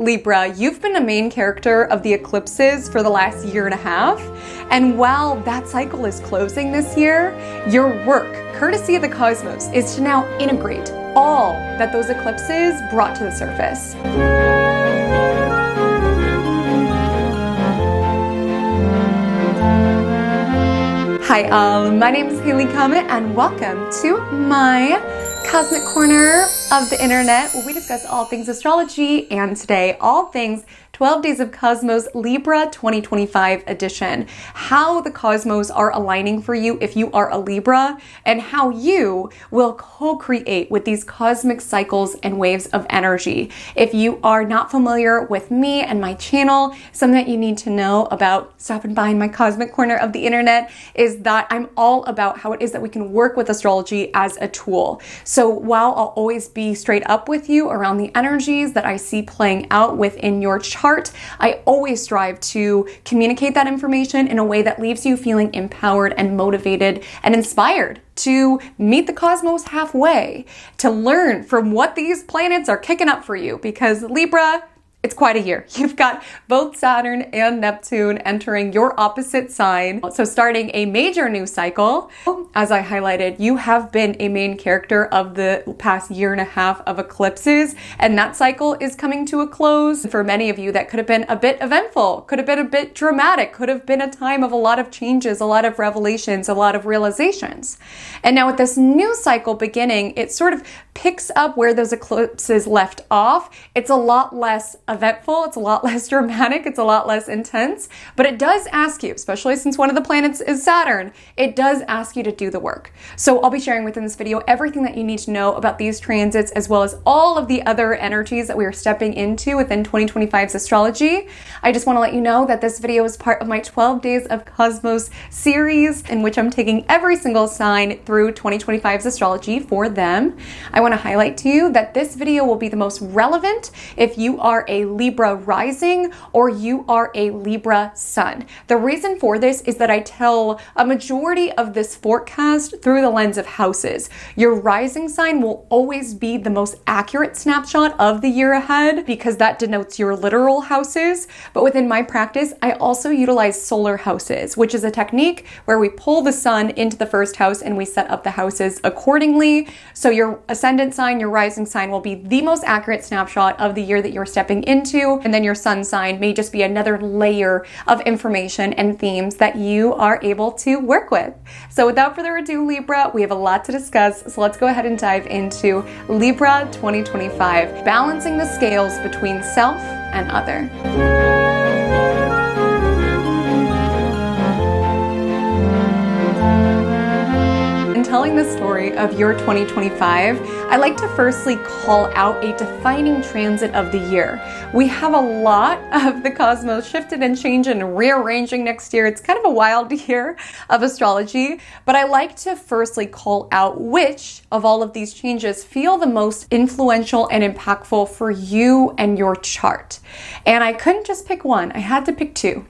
Libra, you've been a main character of the eclipses for the last year and a half. And while that cycle is closing this year, your work, courtesy of the cosmos, is to now integrate all that those eclipses brought to the surface. Hi, my name is Haley Comet, and welcome to my Cosmic Corner of the Internet, where we discuss all things astrology, and today, all things 12 Days of Cosmos Libra 2025 edition. How the cosmos are aligning for you if you are a Libra, and how you will co-create with these cosmic cycles and waves of energy. If you are not familiar with me and my channel, something that you need to know about stopping by in my Cosmic Corner of the Internet is that I'm all about how it is that we can work with astrology as a tool. So while I'll always be straight up with you around the energies that I see playing out within your chart, I always strive to communicate that information in a way that leaves you feeling empowered and motivated and inspired to meet the cosmos halfway, to learn from what these planets are kicking up for you, because Libra, it's quite a year. You've got both Saturn and Neptune entering your opposite sign. So starting a major new cycle. As I highlighted, you have been a main character of the past year and a half of eclipses, and that cycle is coming to a close. For many of you, that could have been a bit eventful, could have been a bit dramatic, could have been a time of a lot of changes, a lot of revelations, a lot of realizations. And now with this new cycle beginning, it sort of picks up where those eclipses left off. It's a lot less eventful, it's a lot less dramatic, it's a lot less intense, but it does ask you, especially since one of the planets is Saturn, it does ask you to do the work. So I'll be sharing within this video everything that you need to know about these transits, as well as all of the other energies that we are stepping into within 2025's astrology. I just want to let you know that this video is part of my 12 Days of Cosmos series, in which I'm taking every single sign through 2025's astrology for them. I want to highlight to you that this video will be the most relevant if you are a Libra rising or you are a Libra sun. The reason for this is that I tell a majority of this forecast through the lens of houses. Your rising sign will always be the most accurate snapshot of the year ahead because that denotes your literal houses. But within my practice, I also utilize solar houses, which is a technique where we pull the sun into the first house and we set up the houses accordingly. So your ascendant sign, your rising sign will be the most accurate snapshot of the year that you're stepping into, and then your sun sign may just be another layer of information and themes that you are able to work with. So without further ado, Libra, we have a lot to discuss, so let's go ahead and dive into Libra 2025, balancing the scales between self and other. Telling the story of your 2025, I like to firstly call out a defining transit of the year. We have a lot of the cosmos shifted and changing and rearranging next year. It's kind of a wild year of astrology, but I like to firstly call out which of all of these changes feel the most influential and impactful for you and your chart. And I couldn't just pick one, I had to pick two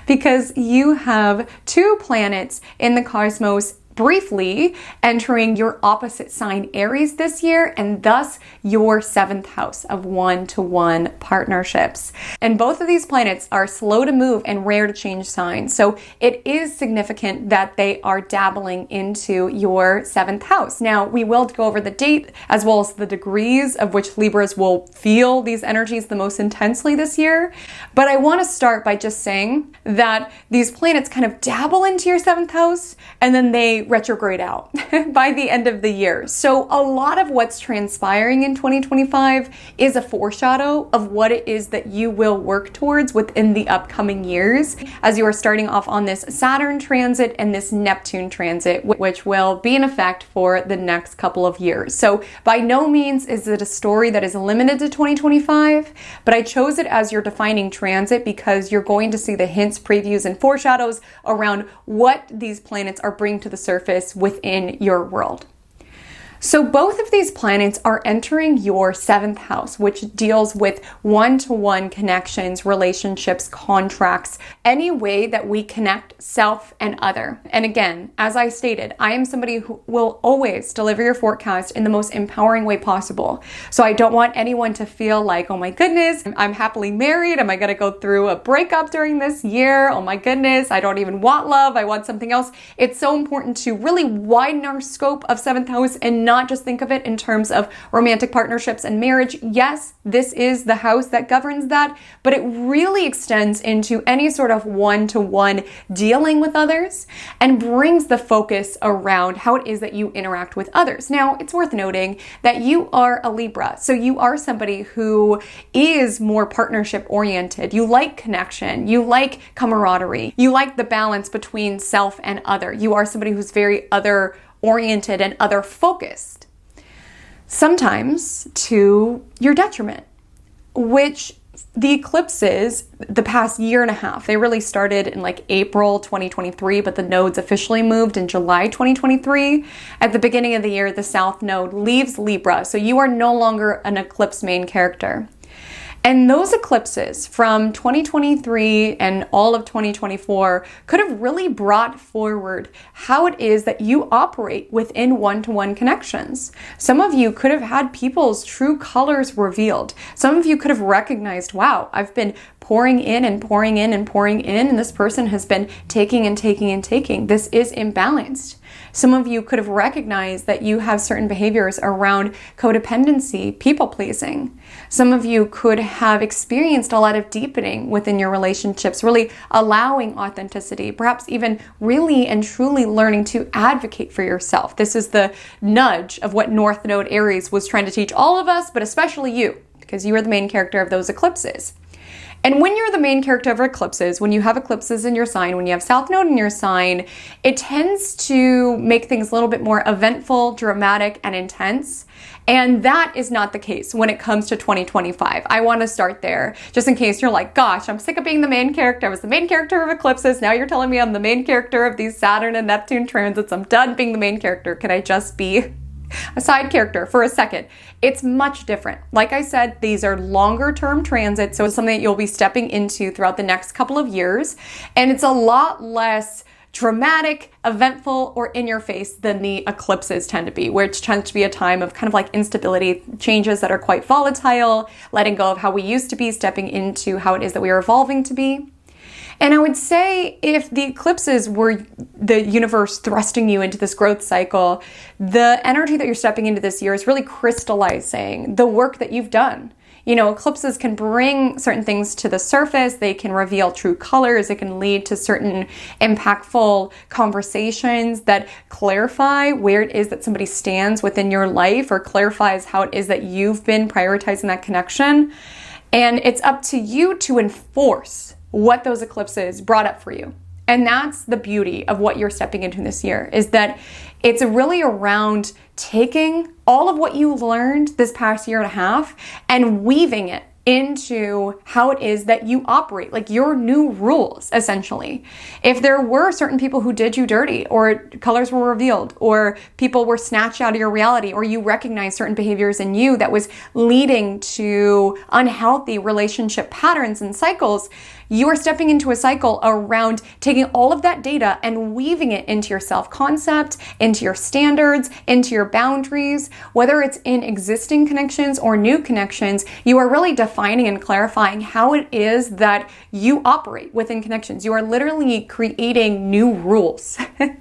because you have two planets in the cosmos briefly entering your opposite sign Aries this year, and thus your 7th house of one-to-one partnerships. And both of these planets are slow to move and rare to change signs. So it is significant that they are dabbling into your 7th house. Now, we will go over the date as well as the degrees of which Libras will feel these energies the most intensely this year. But I want to start by just saying that these planets kind of dabble into your 7th house and then they retrograde out by the end of the year. So a lot of what's transpiring in 2025 is a foreshadow of what it is that you will work towards within the upcoming years as you are starting off on this Saturn transit and this Neptune transit, which will be in effect for the next couple of years. So by no means is it a story that is limited to 2025, but I chose it as your defining transit because you're going to see the hints, previews, and foreshadows around what these planets are bringing to the surface within your world. So both of these planets are entering your 7th house, which deals with one-to-one connections, relationships, contracts, any way that we connect self and other. And again, as I stated, I am somebody who will always deliver your forecast in the most empowering way possible. So I don't want anyone to feel like, oh my goodness, I'm happily married. Am I going to go through a breakup during this year? Oh my goodness, I don't even want love. I want something else. It's so important to really widen our scope of 7th house and not just think of it in terms of romantic partnerships and marriage. Yes, this is the house that governs that, but it really extends into any sort of one-to-one dealing with others and brings the focus around how it is that you interact with others. Now, it's worth noting that you are a Libra, so you are somebody who is more partnership oriented. You like connection, you like camaraderie, you like the balance between self and other. You are somebody who's very other oriented and other focused, sometimes to your detriment, which the eclipses the past year and a half, they really started in like April 2023, but the nodes officially moved in July 2023. At the beginning of the year, the South node leaves Libra, so you are no longer an eclipse main character. And those eclipses from 2023 and all of 2024 could have really brought forward how it is that you operate within one-to-one connections. Some of you could have had people's true colors revealed. Some of you could have recognized, wow, I've been pouring in and pouring in and pouring in, and this person has been taking and taking and taking. This is imbalanced. Some of you could have recognized that you have certain behaviors around codependency, people-pleasing. Some of you could have experienced a lot of deepening within your relationships, really allowing authenticity, perhaps even really and truly learning to advocate for yourself. This is the nudge of what North Node Aries was trying to teach all of us, but especially you, because you are the main character of those eclipses. And when you're the main character of eclipses, when you have eclipses in your sign, when you have South Node in your sign, it tends to make things a little bit more eventful, dramatic, and intense. And that is not the case when it comes to 2025. I want to start there, just in case you're like, gosh, I'm sick of being the main character. I was the main character of eclipses. Now you're telling me I'm the main character of these Saturn and Neptune transits. I'm done being the main character. Can I just be a side character for a second? It's much different. Like I said, these are longer term transits, so it's something that you'll be stepping into throughout the next couple of years, and it's a lot less dramatic, eventful, or in your face than the eclipses tend to be, which tends to be a time of kind of like instability, changes that are quite volatile, letting go of how we used to be, stepping into how it is that we are evolving to be. And I would say if the eclipses were the universe thrusting you into this growth cycle, the energy that you're stepping into this year is really crystallizing the work that you've done. You know, eclipses can bring certain things to the surface. They can reveal true colors. It can lead to certain impactful conversations that clarify where it is that somebody stands within your life, or clarifies how it is that you've been prioritizing that connection. And it's up to you to enforce what those eclipses brought up for you. And that's the beauty of what you're stepping into this year, is that it's really around taking all of what you learned this past year and a half and weaving it into how it is that you operate, like your new rules, essentially. If there were certain people who did you dirty, or colors were revealed, or people were snatched out of your reality, or you recognized certain behaviors in you that was leading to unhealthy relationship patterns and cycles, you are stepping into a cycle around taking all of that data and weaving it into your self-concept, into your standards, into your boundaries. Whether it's in existing connections or new connections, you are really defining and clarifying how it is that you operate within connections. You are literally creating new rules.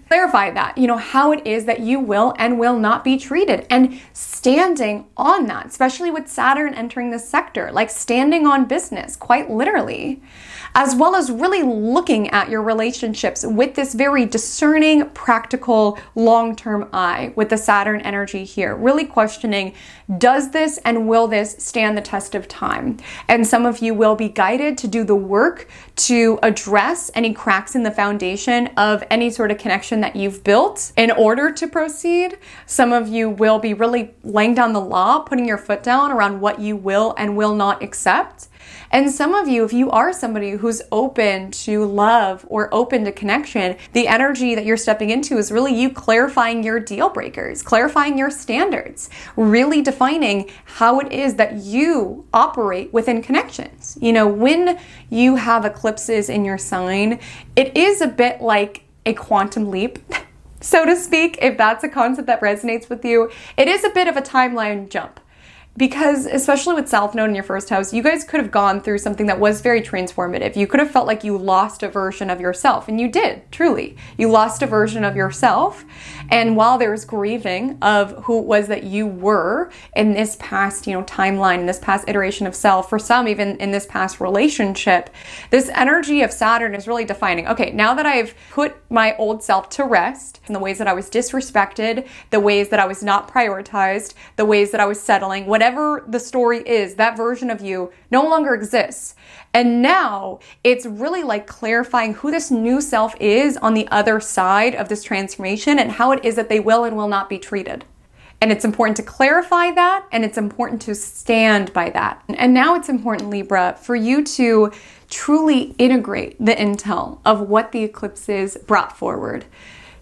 Clarify that, how it is that you will and will not be treated, and standing on that, especially with Saturn entering this sector, like standing on business, quite literally, as well as really looking at your relationships with this very discerning, practical, long-term eye with the Saturn energy here, really questioning, does this and will this stand the test of time? And some of you will be guided to do the work to address any cracks in the foundation of any sort of connection that you've built in order to proceed. Some of you will be really laying down the law, putting your foot down around what you will and will not accept. And some of you, if you are somebody who's open to love or open to connection, the energy that you're stepping into is really you clarifying your deal breakers, clarifying your standards, really defining how it is that you operate within connections. You know, when you have eclipses in your sign, it is a bit like a quantum leap, so to speak, if that's a concept that resonates with you. It is a bit of a timeline jump. Because especially with South Node in your first house, you guys could have gone through something that was very transformative. You could have felt like you lost a version of yourself, and you did, truly. You lost a version of yourself, and while there was grieving of who it was that you were in this past, timeline, in this past iteration of self, for some even in this past relationship, this energy of Saturn is really defining, okay, now that I've put my old self to rest, in the ways that I was disrespected, the ways that I was not prioritized, the ways that I was settling, whatever the story is, that version of you no longer exists. And now it's really like clarifying who this new self is on the other side of this transformation and how it is that they will and will not be treated. And it's important to clarify that, and it's important to stand by that. And now it's important, Libra, for you to truly integrate the intel of what the eclipses brought forward.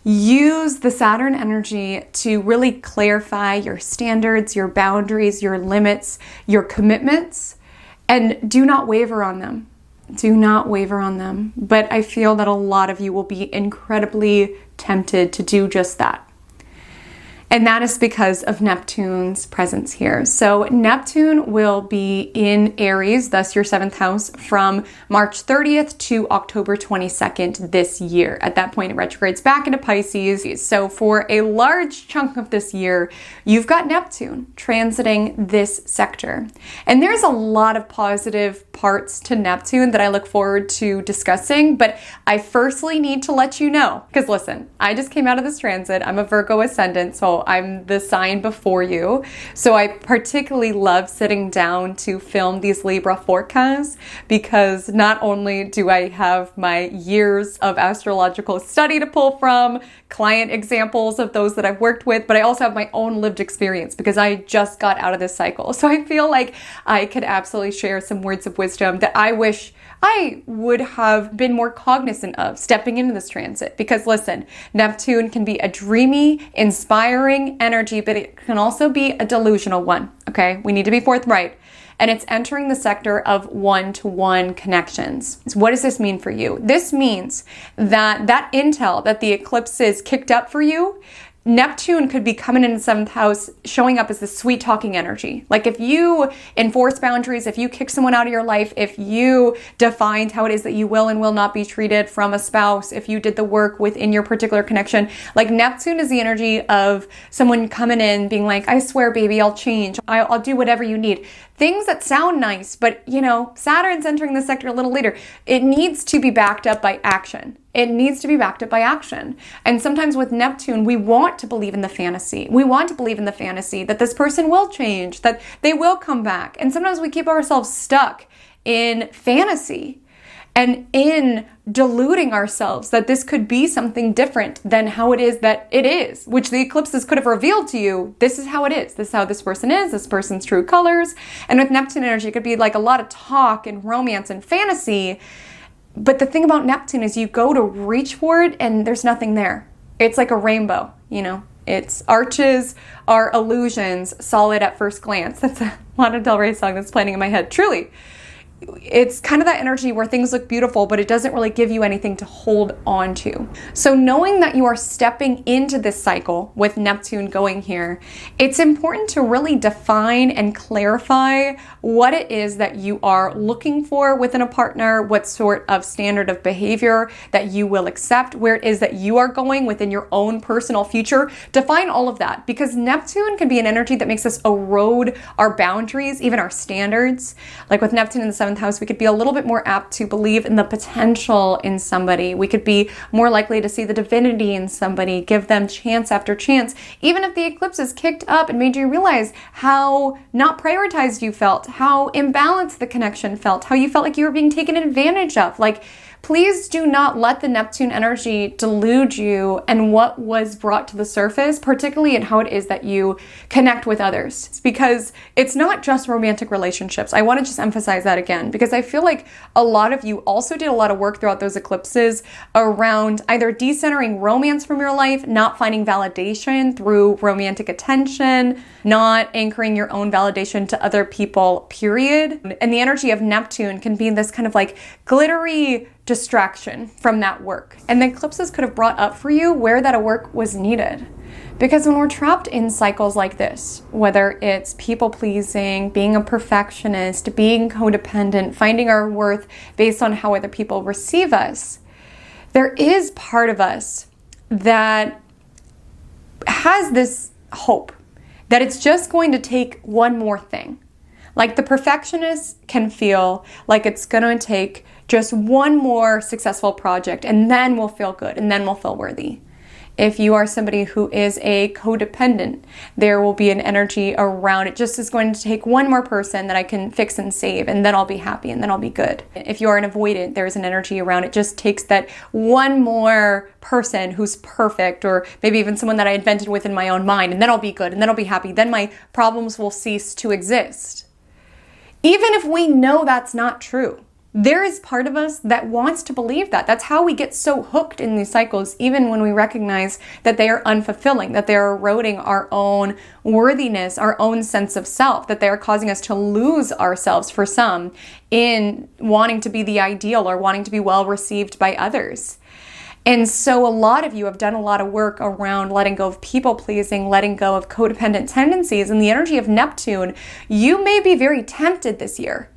Use the Saturn energy to really clarify your standards, your boundaries, your limits, your commitments, and do not waver on them. Do not waver on them. But I feel that a lot of you will be incredibly tempted to do just that. And that is because of Neptune's presence here. So Neptune will be in Aries, thus your 7th house, from March 30th to October 22nd this year. At that point, it retrogrades back into Pisces. So for a large chunk of this year, you've got Neptune transiting this sector. And there's a lot of positive parts to Neptune that I look forward to discussing, but I firstly need to let you know, because listen, I just came out of this transit. I'm a Virgo ascendant, so I'm the sign before you. So I particularly love sitting down to film these Libra forecasts because not only do I have my years of astrological study to pull from, client examples of those that I've worked with, but I also have my own lived experience because I just got out of this cycle. So I feel like I could absolutely share some words of wisdom that I wish I would have been more cognizant of stepping into this transit. Because listen, Neptune can be a dreamy, inspiring energy, but it can also be a delusional one, okay? We need to be forthright. And it's entering the sector of one-to-one connections. So what does this mean for you? This means that that intel that the eclipses kicked up for you, Neptune could be coming in the 7th house, showing up as this sweet talking energy. Like if you enforce boundaries, if you kick someone out of your life, if you defined how it is that you will and will not be treated from a spouse, if you did the work within your particular connection, like Neptune is the energy of someone coming in being like, I swear, baby, I'll change. I'll do whatever you need. Things that sound nice, but Saturn's entering the sector a little later. It needs to be backed up by action. It needs to be backed up by action. And sometimes with Neptune, we want to believe in the fantasy. We want to believe in the fantasy that this person will change, that they will come back. And sometimes we keep ourselves stuck in fantasy and in deluding ourselves that this could be something different than how it is that it is, which the eclipses could have revealed to you. This is how it is. This is how this person is, this person's true colors. And with Neptune energy, it could be like a lot of talk and romance and fantasy. But the thing about Neptune is you go to reach for it and there's nothing there. It's like a rainbow, Its arches are illusions, solid at first glance. That's a Lana Del Rey song that's playing in my head. Truly. It's kind of that energy where things look beautiful, but it doesn't really give you anything to hold on to. So knowing that you are stepping into this cycle with Neptune going here, it's important to really define and clarify what it is that you are looking for within a partner, what sort of standard of behavior that you will accept, where it is that you are going within your own personal future. Define all of that, because Neptune can be an energy that makes us erode our boundaries, even our standards. Like with Neptune in the 7th house, we could be a little bit more apt to believe in the potential in somebody. We could be more likely to see the divinity in somebody, give them chance after chance, even if the eclipses kicked up and made you realize how not prioritized you felt, how imbalanced the connection felt, how you felt like you were being taken advantage of. Like, please do not let the Neptune energy delude you and what was brought to the surface, particularly in how it is that you connect with others. It's because it's not just romantic relationships. I want to just emphasize that again. again, because I feel like a lot of you also did a lot of work throughout those eclipses around either decentering romance from your life, not finding validation through romantic attention, not anchoring your own validation to other people, period. And the energy of Neptune can be this kind of like glittery distraction from that work. And the eclipses could have brought up for you where that work was needed. Because when we're trapped in cycles like this, whether it's people pleasing, being a perfectionist, being codependent, finding our worth based on how other people receive us, there is part of us that has this hope that it's just going to take one more thing. Like the perfectionist can feel like it's going to take just one more successful project and then we'll feel good and then we'll feel worthy. If you are somebody who is a codependent, there will be an energy around it. Just is going to take one more person that I can fix and save, and then I'll be happy, and then I'll be good. If you are an avoidant, there's an energy around it. Just takes that one more person who's perfect, or maybe even someone that I invented within my own mind, and then I'll be good, and then I'll be happy. Then my problems will cease to exist. Even if we know that's not true, there is part of us that wants to believe that. That's how we get so hooked in these cycles, even when we recognize that they are unfulfilling, that they're eroding our own worthiness, our own sense of self, that they are causing us to lose ourselves for some in wanting to be the ideal or wanting to be well received by others. And so a lot of you have done a lot of work around letting go of people pleasing, letting go of codependent tendencies. And the energy of Neptune, you may be very tempted this year.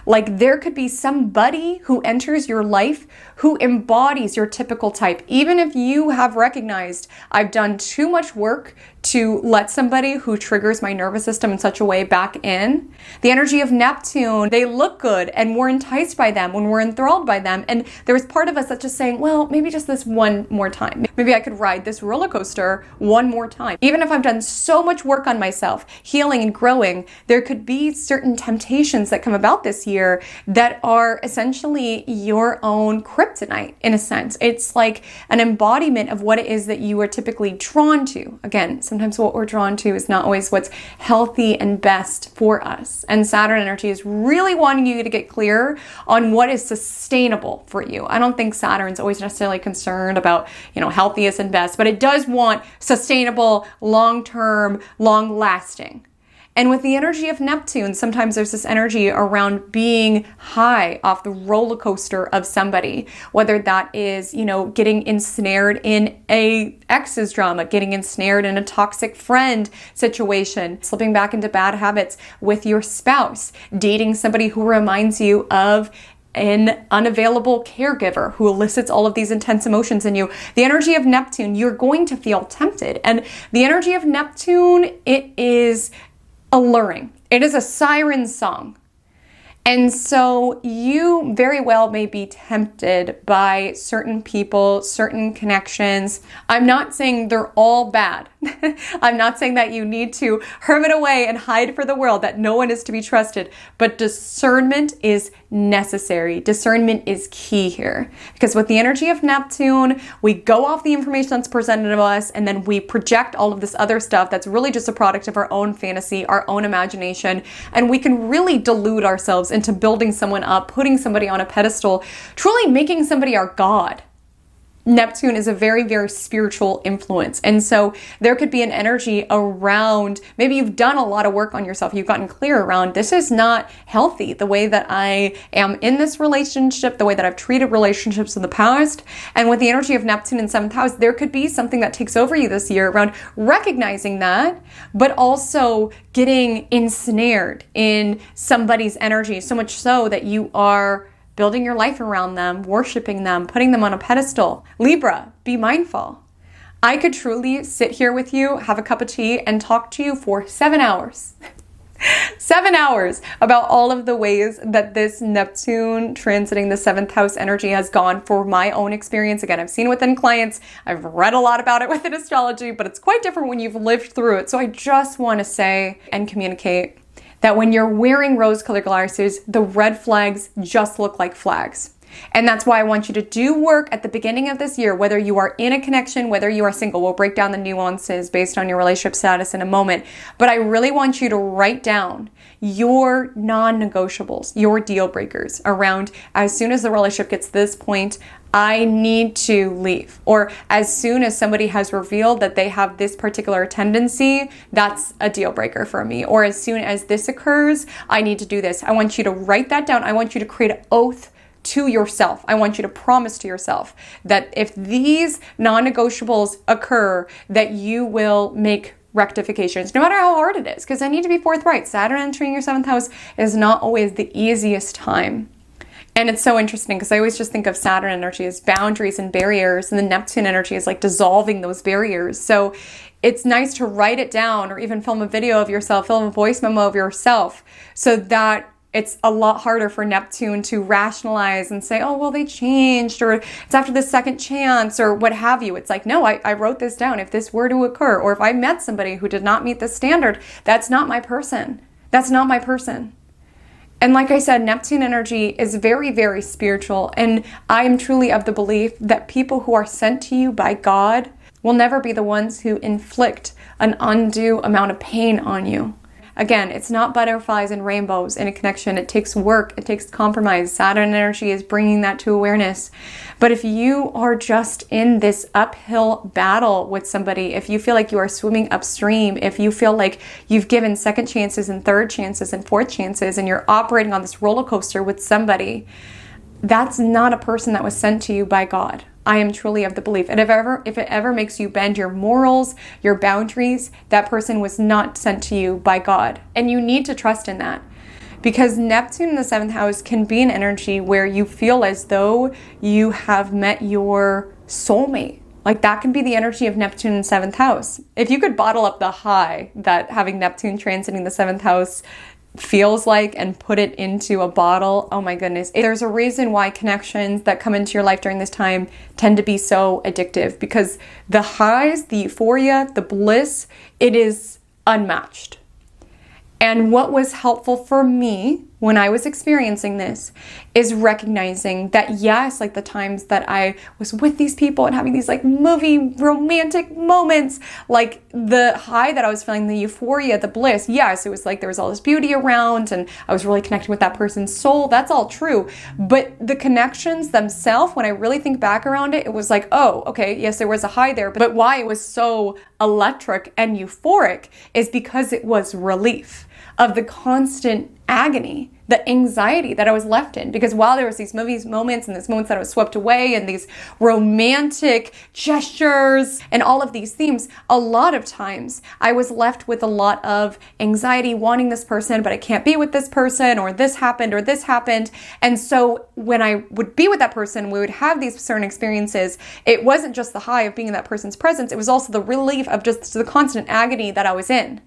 Like there could be somebody who enters your life who embodies your typical type. Even if you have recognized, I've done too much work to let somebody who triggers my nervous system in such a way back in. The energy of Neptune, they look good and we're enticed by them when we're enthralled by them. And there's part of us that's just saying, well, maybe just this one more time. Maybe I could ride this roller coaster one more time. Even if I've done so much work on myself, healing and growing, there could be certain temptations that come about this year that are essentially your own kryptonite in a sense. It's like an embodiment of what it is that you are typically drawn to. Again, sometimes what we're drawn to is not always what's healthy and best for us. And Saturn energy is really wanting you to get clear on what is sustainable for you. I don't think Saturn's always necessarily concerned about, healthiest and best, but it does want sustainable, long-term, long-lasting. And with the energy of Neptune, sometimes there's this energy around being high off the roller coaster of somebody, whether that is, getting ensnared in a ex's drama, getting ensnared in a toxic friend situation, slipping back into bad habits with your spouse, dating somebody who reminds you of an unavailable caregiver who elicits all of these intense emotions in you. The energy of Neptune, you're going to feel tempted. And the energy of Neptune, it is alluring. It is a siren song. And so you very well may be tempted by certain people, certain connections. I'm not saying they're all bad. I'm not saying that you need to hermit away and hide for the world, that no one is to be trusted. But discernment is necessary. Discernment is key here. Because with the energy of Neptune, we go off the information that's presented to us and then we project all of this other stuff that's really just a product of our own fantasy, our own imagination. And we can really delude ourselves into building someone up, putting somebody on a pedestal, truly making somebody our god. Neptune is a very, very spiritual influence. And so there could be an energy around, maybe you've done a lot of work on yourself. You've gotten clear around, this is not healthy, the way that I am in this relationship, the way that I've treated relationships in the past. And with the energy of Neptune in 7th house, there could be something that takes over you this year around recognizing that, but also getting ensnared in somebody's energy, so much so that you are building your life around them, worshiping them, putting them on a pedestal. Libra, be mindful. I could truly sit here with you, have a cup of tea, and talk to you for 7 hours. 7 hours about all of the ways that this Neptune transiting the 7th house energy has gone for my own experience. Again, I've seen it within clients. I've read a lot about it within astrology, but it's quite different when you've lived through it. So I just want to say and communicate that when you're wearing rose-colored glasses, the red flags just look like flags. And that's why I want you to do work at the beginning of this year, whether you are in a connection, whether you are single. We'll break down the nuances based on your relationship status in a moment. But I really want you to write down your non-negotiables, your deal breakers around, as soon as the relationship gets to this point, I need to leave. Or as soon as somebody has revealed that they have this particular tendency, that's a deal breaker for me. Or as soon as this occurs, I need to do this. I want you to write that down. I want you to create an oath to yourself. I want you to promise to yourself that if these non-negotiables occur, that you will make rectifications, no matter how hard it is, because I need to be forthright. Saturn entering your 7th house is not always the easiest time. And it's so interesting because I always just think of Saturn energy as boundaries and barriers, and the Neptune energy is like dissolving those barriers. So it's nice to write it down, or even film a video of yourself, film a voice memo of yourself, so that it's a lot harder for Neptune to rationalize and say, oh, well, they changed, or it's after the second chance, or what have you. It's like, no, I wrote this down. If this were to occur, or if I met somebody who did not meet the standard, that's not my person. That's not my person. And like I said, Neptune energy is very, very spiritual. And I am truly of the belief that people who are sent to you by God will never be the ones who inflict an undue amount of pain on you. Again, it's not butterflies and rainbows in a connection. It takes work. It takes compromise. Saturn energy is bringing that to awareness. But if you are just in this uphill battle with somebody, if you feel like you are swimming upstream, if you feel like you've given second chances and third chances and fourth chances, and you're operating on this roller coaster with somebody, that's not a person that was sent to you by God. I am truly of the belief. And if it ever makes you bend your morals, your boundaries, that person was not sent to you by God. And you need to trust in that. Because Neptune in the 7th house can be an energy where you feel as though you have met your soulmate. Like that can be the energy of Neptune in 7th house. If you could bottle up the high that having Neptune transiting the 7th house feels like and put it into a bottle, oh my goodness. There's a reason why connections that come into your life during this time tend to be so addictive, because the highs, the euphoria, the bliss, it is unmatched. And what was helpful for me when I was experiencing this is recognizing that, yes, like the times that I was with these people and having these like movie romantic moments, like the high that I was feeling, the euphoria, the bliss, yes, it was like there was all this beauty around and I was really connecting with that person's soul. That's all true. But the connections themselves, when I really think back around it, it was like, oh, okay, yes, there was a high there. But why it was so electric and euphoric is because it was relief of the constant agony, the anxiety that I was left in. Because while there was these movies moments and these moments that I was swept away and these romantic gestures and all of these themes, a lot of times I was left with a lot of anxiety, wanting this person, but I can't be with this person, or this happened, or this happened. And so when I would be with that person, we would have these certain experiences. It wasn't just the high of being in that person's presence. It was also the relief of just the constant agony that I was in.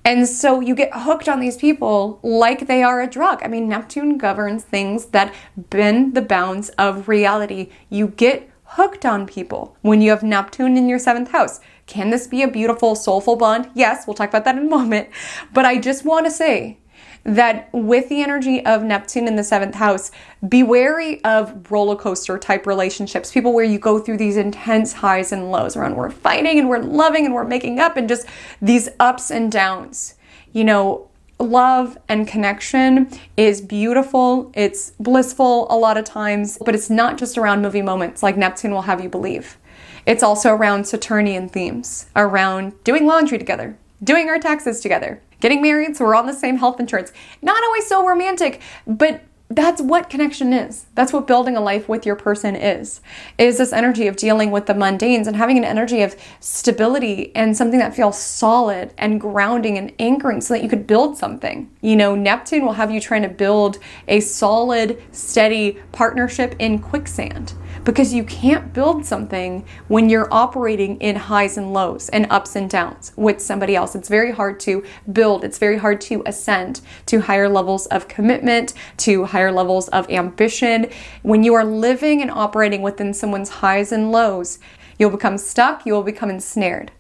And so you get hooked on these people like they are a drug. I mean, Neptune governs things that bend the bounds of reality. You get hooked on people when you have Neptune in your 7th house. Can this be a beautiful, soulful bond? Yes, we'll talk about that in a moment. But I just want to say that with the energy of Neptune in the 7th house, be wary of roller coaster type relationships. People where you go through these intense highs and lows around we're fighting and we're loving and we're making up, and just these ups and downs. You know, love and connection is beautiful. It's blissful a lot of times, but it's not just around movie moments like Neptune will have you believe. It's also around Saturnian themes, around doing laundry together, doing our taxes together, getting married so we're on the same health insurance. Not always so romantic, but that's what connection is. That's what building a life with your person is this energy of dealing with the mundanes and having an energy of stability and something that feels solid and grounding and anchoring so that you could build something. You know, Neptune will have you trying to build a solid, steady partnership in quicksand, because you can't build something when you're operating in highs and lows and ups and downs with somebody else. It's very hard to build. It's very hard to ascend to higher levels of commitment, to higher levels of ambition. When you are living and operating within someone's highs and lows, you'll become stuck, you will become ensnared.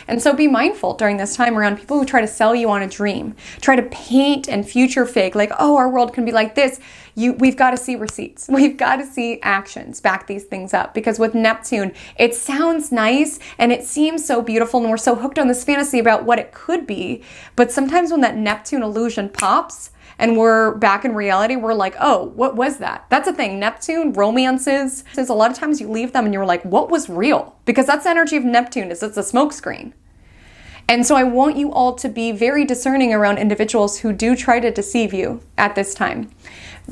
And so be mindful during this time around people who try to sell you on a dream, try to paint and future fake, like, oh, our world can be like this. We've got to see receipts. We've got to see actions back these things up, because with Neptune, it sounds nice and it seems so beautiful and we're so hooked on this fantasy about what it could be. But sometimes when that Neptune illusion pops and we're back in reality, we're like, oh, what was that? That's a thing. Neptune, romances, a lot of times you leave them and you're like, what was real? Because that's the energy of Neptune, it's a smokescreen. And so I want you all to be very discerning around individuals who do try to deceive you at this time,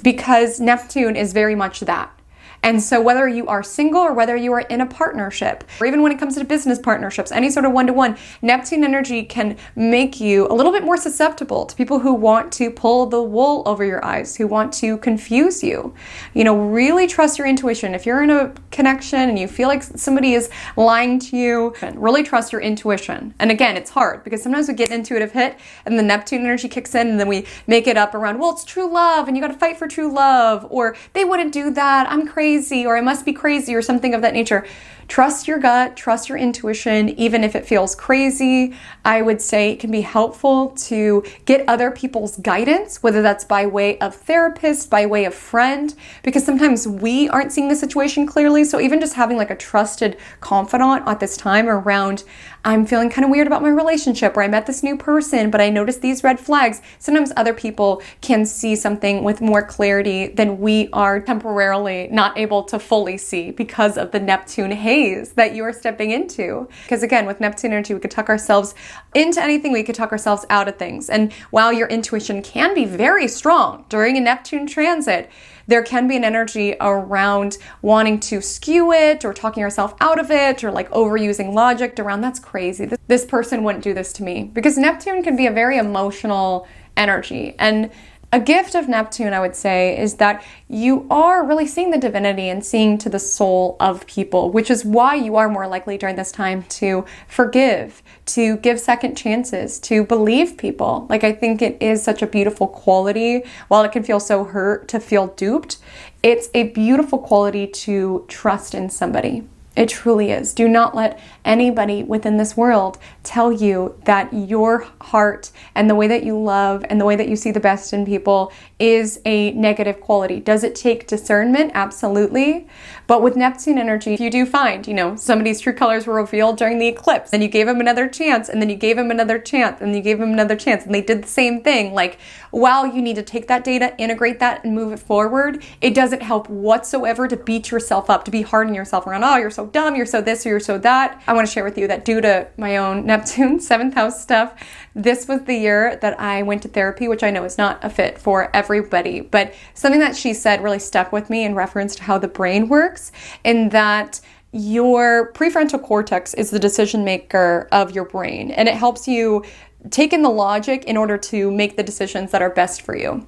because Neptune is very much that. And so whether you are single or whether you are in a partnership, or even when it comes to business partnerships, any sort of one-to-one, Neptune energy can make you a little bit more susceptible to people who want to pull the wool over your eyes, who want to confuse you. You know, really trust your intuition. If you're in a connection and you feel like somebody is lying to you, really trust your intuition. And again, it's hard because sometimes we get intuitive hit and the Neptune energy kicks in and then we make it up around, well, it's true love and you got to fight for true love, or they wouldn't do that, I'm crazy, or I must be crazy, or something of that nature. Trust your gut, trust your intuition, even if it feels crazy. I would say it can be helpful to get other people's guidance, whether that's by way of therapist, by way of friend, because sometimes we aren't seeing the situation clearly. So even just having like a trusted confidant at this time around, I'm feeling kind of weird about my relationship, or I met this new person, but I noticed these red flags. Sometimes other people can see something with more clarity than we are temporarily not able to fully see because of the Neptune haze that you are stepping into. Because again, with Neptune energy, we could tuck ourselves into anything, we could tuck ourselves out of things. And while your intuition can be very strong during a Neptune transit, there can be an energy around wanting to skew it or talking yourself out of it, or like overusing logic around, that's crazy, this person wouldn't do this to me. Because Neptune can be a very emotional energy. And a gift of Neptune, I would say, is that you are really seeing the divinity and seeing to the soul of people, which is why you are more likely during this time to forgive, to give second chances, to believe people. Like, I think it is such a beautiful quality. While it can feel so hurt to feel duped, it's a beautiful quality to trust in somebody. It truly is. Do not let anybody within this world tell you that your heart and the way that you love and the way that you see the best in people is a negative quality. Does it take discernment? Absolutely. But with Neptune energy, if you do find, somebody's true colors were revealed during the eclipse, and you gave them another chance, and then you gave them another chance, and you gave them another chance, and they did the same thing. Like, while you need to take that data, integrate that, and move it forward, it doesn't help whatsoever to beat yourself up, to be hard on yourself around, oh, you're so dumb, you're so this, or you're so that. I want to share with you that due to my own Neptune 7th house stuff, this was the year that I went to therapy, which I know is not a fit for everybody, but something that she said really stuck with me in reference to how the brain works, in that your prefrontal cortex is the decision maker of your brain, and it helps you take in the logic in order to make the decisions that are best for you.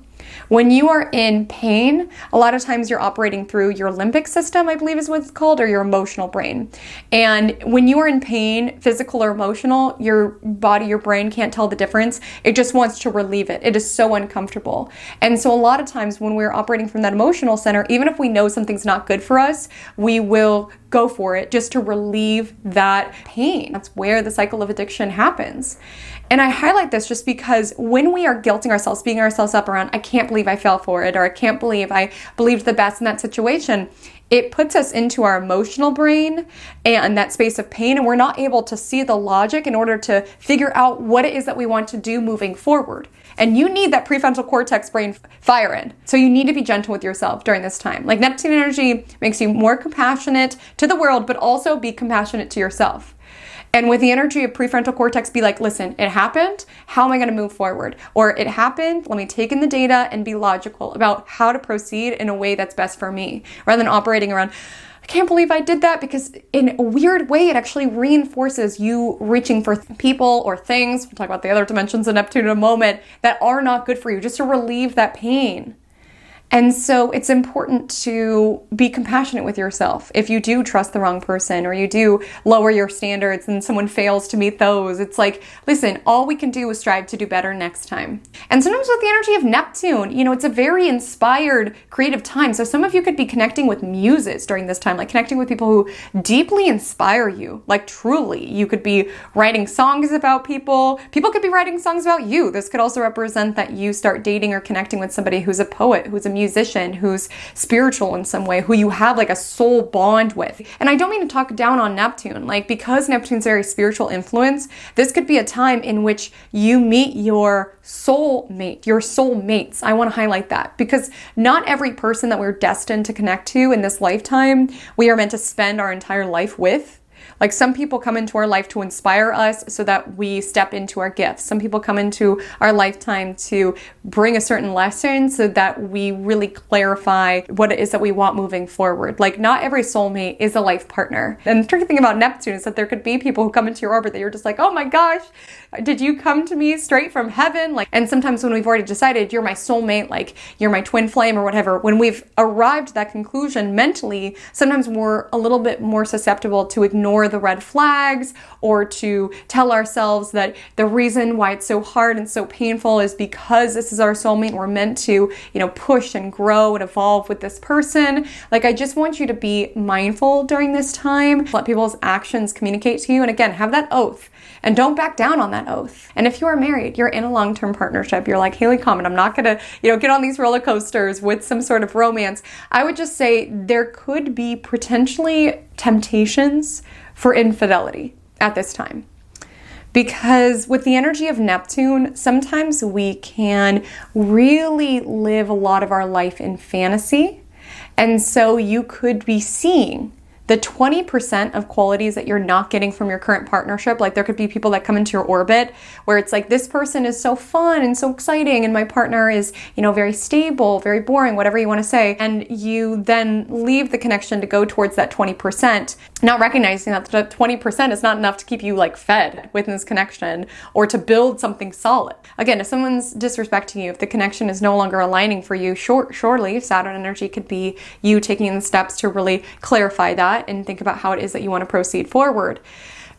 When you are in pain, a lot of times you're operating through your limbic system, I believe is what it's called, or your emotional brain. And when you are in pain, physical or emotional, your body, your brain can't tell the difference. It just wants to relieve it. It is so uncomfortable. And so a lot of times when we're operating from that emotional center, even if we know something's not good for us, we will go for it just to relieve that pain. That's where the cycle of addiction happens. And I highlight this just because when we are guilting ourselves, beating ourselves up around, I can't believe I fell for it, or I can't believe I believed the best in that situation, it puts us into our emotional brain and that space of pain, and we're not able to see the logic in order to figure out what it is that we want to do moving forward. And you need that prefrontal cortex brain firing. So you need to be gentle with yourself during this time. Like, Neptune energy makes you more compassionate to the world, but also be compassionate to yourself. And with the energy of prefrontal cortex, be like, listen, it happened. How am I going to move forward? Or it happened. Let me take in the data and be logical about how to proceed in a way that's best for me, rather than operating around, I can't believe I did that, because in a weird way, it actually reinforces you reaching for people or things. We'll talk about the other dimensions of Neptune in a moment that are not good for you, just to relieve that pain. And so it's important to be compassionate with yourself. If you do trust the wrong person or you do lower your standards and someone fails to meet those, it's like, listen, all we can do is strive to do better next time. And sometimes with the energy of Neptune, it's a very inspired, creative time. So some of you could be connecting with muses during this time, like connecting with people who deeply inspire you, like truly. You could be writing songs about people. People could be writing songs about you. This could also represent that you start dating or connecting with somebody who's a poet, who's a musician, who's spiritual in some way, who you have like a soul bond with. And I don't mean to talk down on Neptune, like because Neptune's very spiritual influence, this could be a time in which you meet your soulmate, your soulmates. I want to highlight that because not every person that we're destined to connect to in this lifetime, we are meant to spend our entire life with. Like some people come into our life to inspire us so that we step into our gifts. Some people come into our lifetime to bring a certain lesson so that we really clarify what it is that we want moving forward. Like not every soulmate is a life partner. And the tricky thing about Neptune is that there could be people who come into your orbit that you're just like, oh my gosh, did you come to me straight from heaven? And sometimes when we've already decided you're my soulmate, like you're my twin flame or whatever, when we've arrived at that conclusion mentally, sometimes we're a little bit more susceptible to ignore the red flags or to tell ourselves that the reason why it's so hard and so painful is because this is our soulmate. We're meant to, push and grow and evolve with this person. Like, I just want you to be mindful during this time. Let people's actions communicate to you. And again, have that oath and don't back down on that oath. And if you are married, you're in a long-term partnership, you're like, Haley Comet, I'm not gonna, get on these roller coasters with some sort of romance. I would just say there could be potentially temptations for infidelity at this time. Because with the energy of Neptune, sometimes we can really live a lot of our life in fantasy. And so you could be seeing the 20% of qualities that you're not getting from your current partnership. Like there could be people that come into your orbit where it's like, this person is so fun and so exciting and my partner is, very stable, very boring, whatever you want to say. And you then leave the connection to go towards that 20%, not recognizing that the 20% is not enough to keep you like fed within this connection or to build something solid. Again, if someone's disrespecting you, if the connection is no longer aligning for you, surely Saturn energy could be you taking the steps to really clarify that and think about how it is that you want to proceed forward.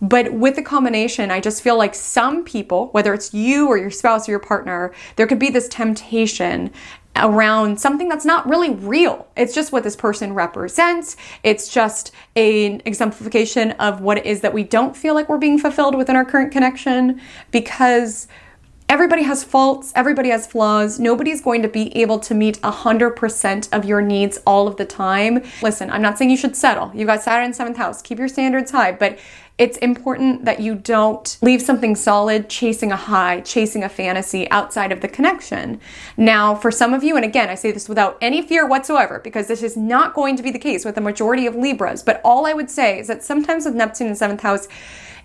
But with the combination, I just feel like some people, whether it's you or your spouse or your partner, there could be this temptation around something that's not really real. It's just what this person represents. It's just an exemplification of what it is that we don't feel like we're being fulfilled within our current connection, because everybody has faults, everybody has flaws. Nobody's going to be able to meet 100% of your needs all of the time. Listen, I'm not saying you should settle. You've got Saturn in 7th house. Keep your standards high, but it's important that you don't leave something solid chasing a high, chasing a fantasy outside of the connection. Now, for some of you, and again, I say this without any fear whatsoever, because this is not going to be the case with the majority of Libras, but all I would say is that sometimes with Neptune in 7th house,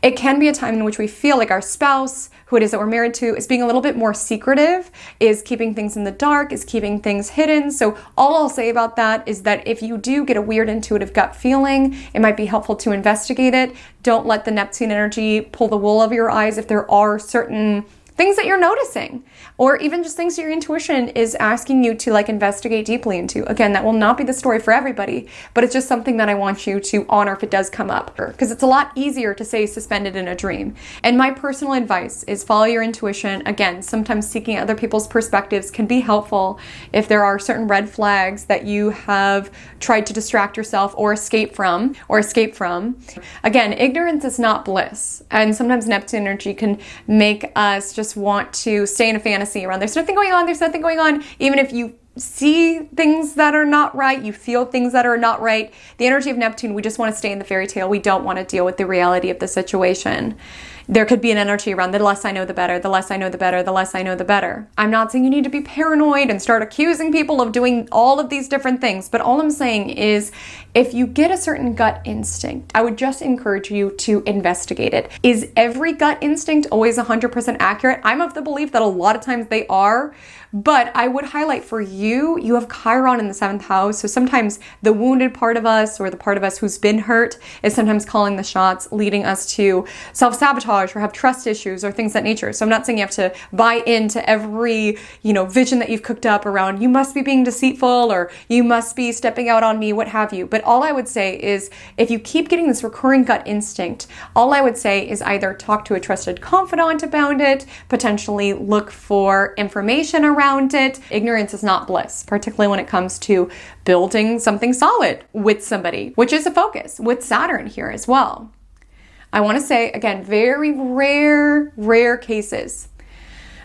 it can be a time in which we feel like our spouse, who it is that we're married to, is being a little bit more secretive, is keeping things in the dark, is keeping things hidden. So all I'll say about that is that if you do get a weird intuitive gut feeling, it might be helpful to investigate it. Don't let the Neptune energy pull the wool over your eyes if there are certain things that you're noticing, or even just things that your intuition is asking you to investigate deeply into. Again, that will not be the story for everybody, but it's just something that I want you to honor if it does come up, because it's a lot easier to say suspended in a dream. And my personal advice is follow your intuition. Again, sometimes seeking other people's perspectives can be helpful if there are certain red flags that you have tried to distract yourself or escape from. Again, ignorance is not bliss. And sometimes Neptune energy can make us just want to stay in a fantasy around there's nothing going on, even if you see things that are not right, you feel things that are not right. The energy of Neptune, we just want to stay in the fairy tale. We don't want to deal with the reality of the situation. There could be an energy around the less I know, the better, the less I know, the better, the less I know, the better. I'm not saying you need to be paranoid and start accusing people of doing all of these different things, but all I'm saying is if you get a certain gut instinct, I would just encourage you to investigate it. Is every gut instinct always 100% accurate? I'm of the belief that a lot of times they are, but I would highlight for you, you have Chiron in the 7th house. So sometimes the wounded part of us or the part of us who's been hurt is sometimes calling the shots, leading us to self-sabotage sabotage or have trust issues or things of that nature. So I'm not saying you have to buy into every, vision that you've cooked up around you must be being deceitful or you must be stepping out on me, what have you. But all I would say is if you keep getting this recurring gut instinct, all I would say is either talk to a trusted confidant about it, potentially look for information around it. Ignorance is not bliss, particularly when it comes to building something solid with somebody, which is a focus with Saturn here as well. I want to say, again, very rare cases,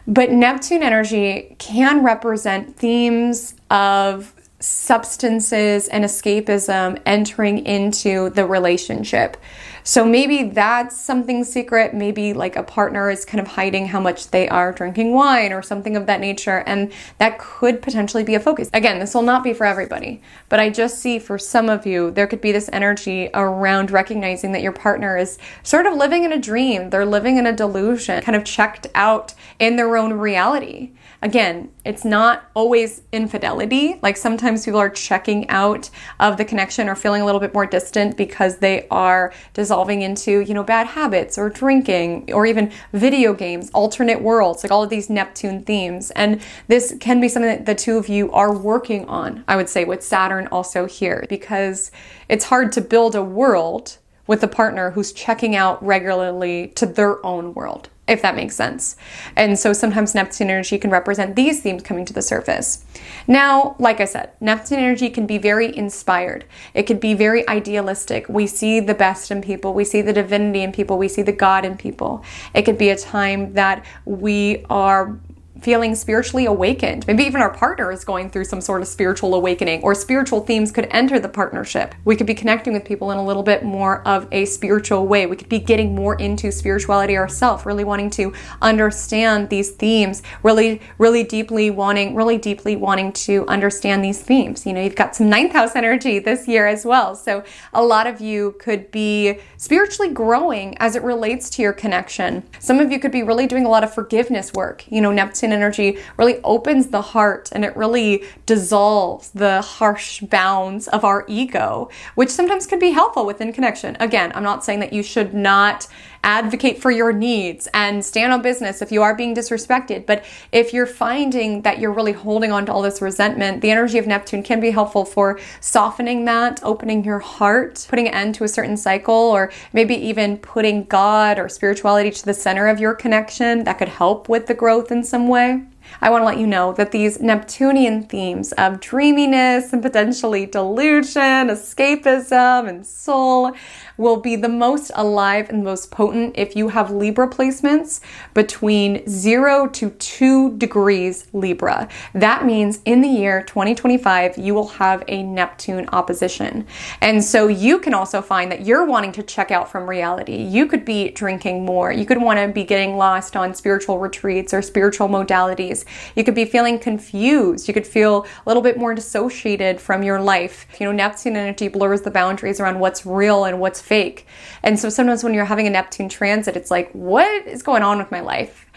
but Neptune energy can represent themes of substances and escapism entering into the relationship. So maybe that's something secret. Maybe like a partner is kind of hiding how much they are drinking wine or something of that nature. And that could potentially be a focus. Again, this will not be for everybody, but I just see for some of you, there could be this energy around recognizing that your partner is sort of living in a dream. They're living in a delusion, kind of checked out in their own reality. Again, it's not always infidelity. Like sometimes people are checking out of the connection or feeling a little bit more distant because they are dissolving into, bad habits or drinking or even video games, alternate worlds, like all of these Neptune themes. And this can be something that the two of you are working on, I would say, with Saturn also here, because it's hard to build a world with a partner who's checking out regularly to their own world, if that makes sense. And so sometimes Neptune energy can represent these themes coming to the surface. Now, like I said, Neptune energy can be very inspired. It could be very idealistic. We see the best in people. We see the divinity in people. We see the God in people. It could be a time that we are feeling spiritually awakened. Maybe even our partner is going through some sort of spiritual awakening, or spiritual themes could enter the partnership. We could be connecting with people in a little bit more of a spiritual way. We could be getting more into spirituality ourselves, really wanting to understand these themes, really deeply wanting to understand these themes. You've got some ninth house energy this year as well. So a lot of you could be spiritually growing as it relates to your connection. Some of you could be really doing a lot of forgiveness work. Neptune energy really opens the heart and it really dissolves the harsh bounds of our ego, which sometimes can be helpful within connection. Again, I'm not saying that you should not advocate for your needs and stand on business if you are being disrespected. But if you're finding that you're really holding on to all this resentment, the energy of Neptune can be helpful for softening that, opening your heart, putting an end to a certain cycle, or maybe even putting God or spirituality to the center of your connection. That could help with the growth in some way. I want to let you know that these Neptunian themes of dreaminess and potentially delusion, escapism, and soul will be the most alive and most potent if you have Libra placements between 0 to 2 degrees Libra. That means in the year 2025, you will have a Neptune opposition. And so you can also find that you're wanting to check out from reality. You could be drinking more. You could want to be getting lost on spiritual retreats or spiritual modalities. You could be feeling confused. You could feel a little bit more dissociated from your life. Neptune energy blurs the boundaries around what's real and what's fake. And so sometimes when you're having a Neptune transit, it's like, what is going on with my life?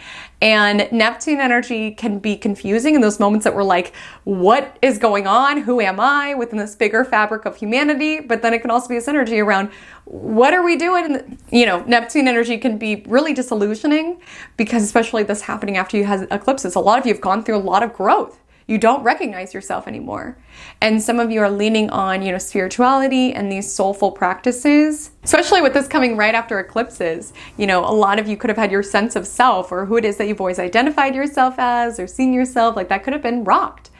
And Neptune energy can be confusing in those moments that we're like, what is going on? Who am I within this bigger fabric of humanity? But then it can also be this energy around, what are we doing? Neptune energy can be really disillusioning because especially this happening after you have eclipses, a lot of you have gone through a lot of growth. You don't recognize yourself anymore. And some of you are leaning on, spirituality and these soulful practices, especially with this coming right after eclipses. A lot of you could have had your sense of self or who it is that you've always identified yourself as or seen yourself, like that could have been rocked.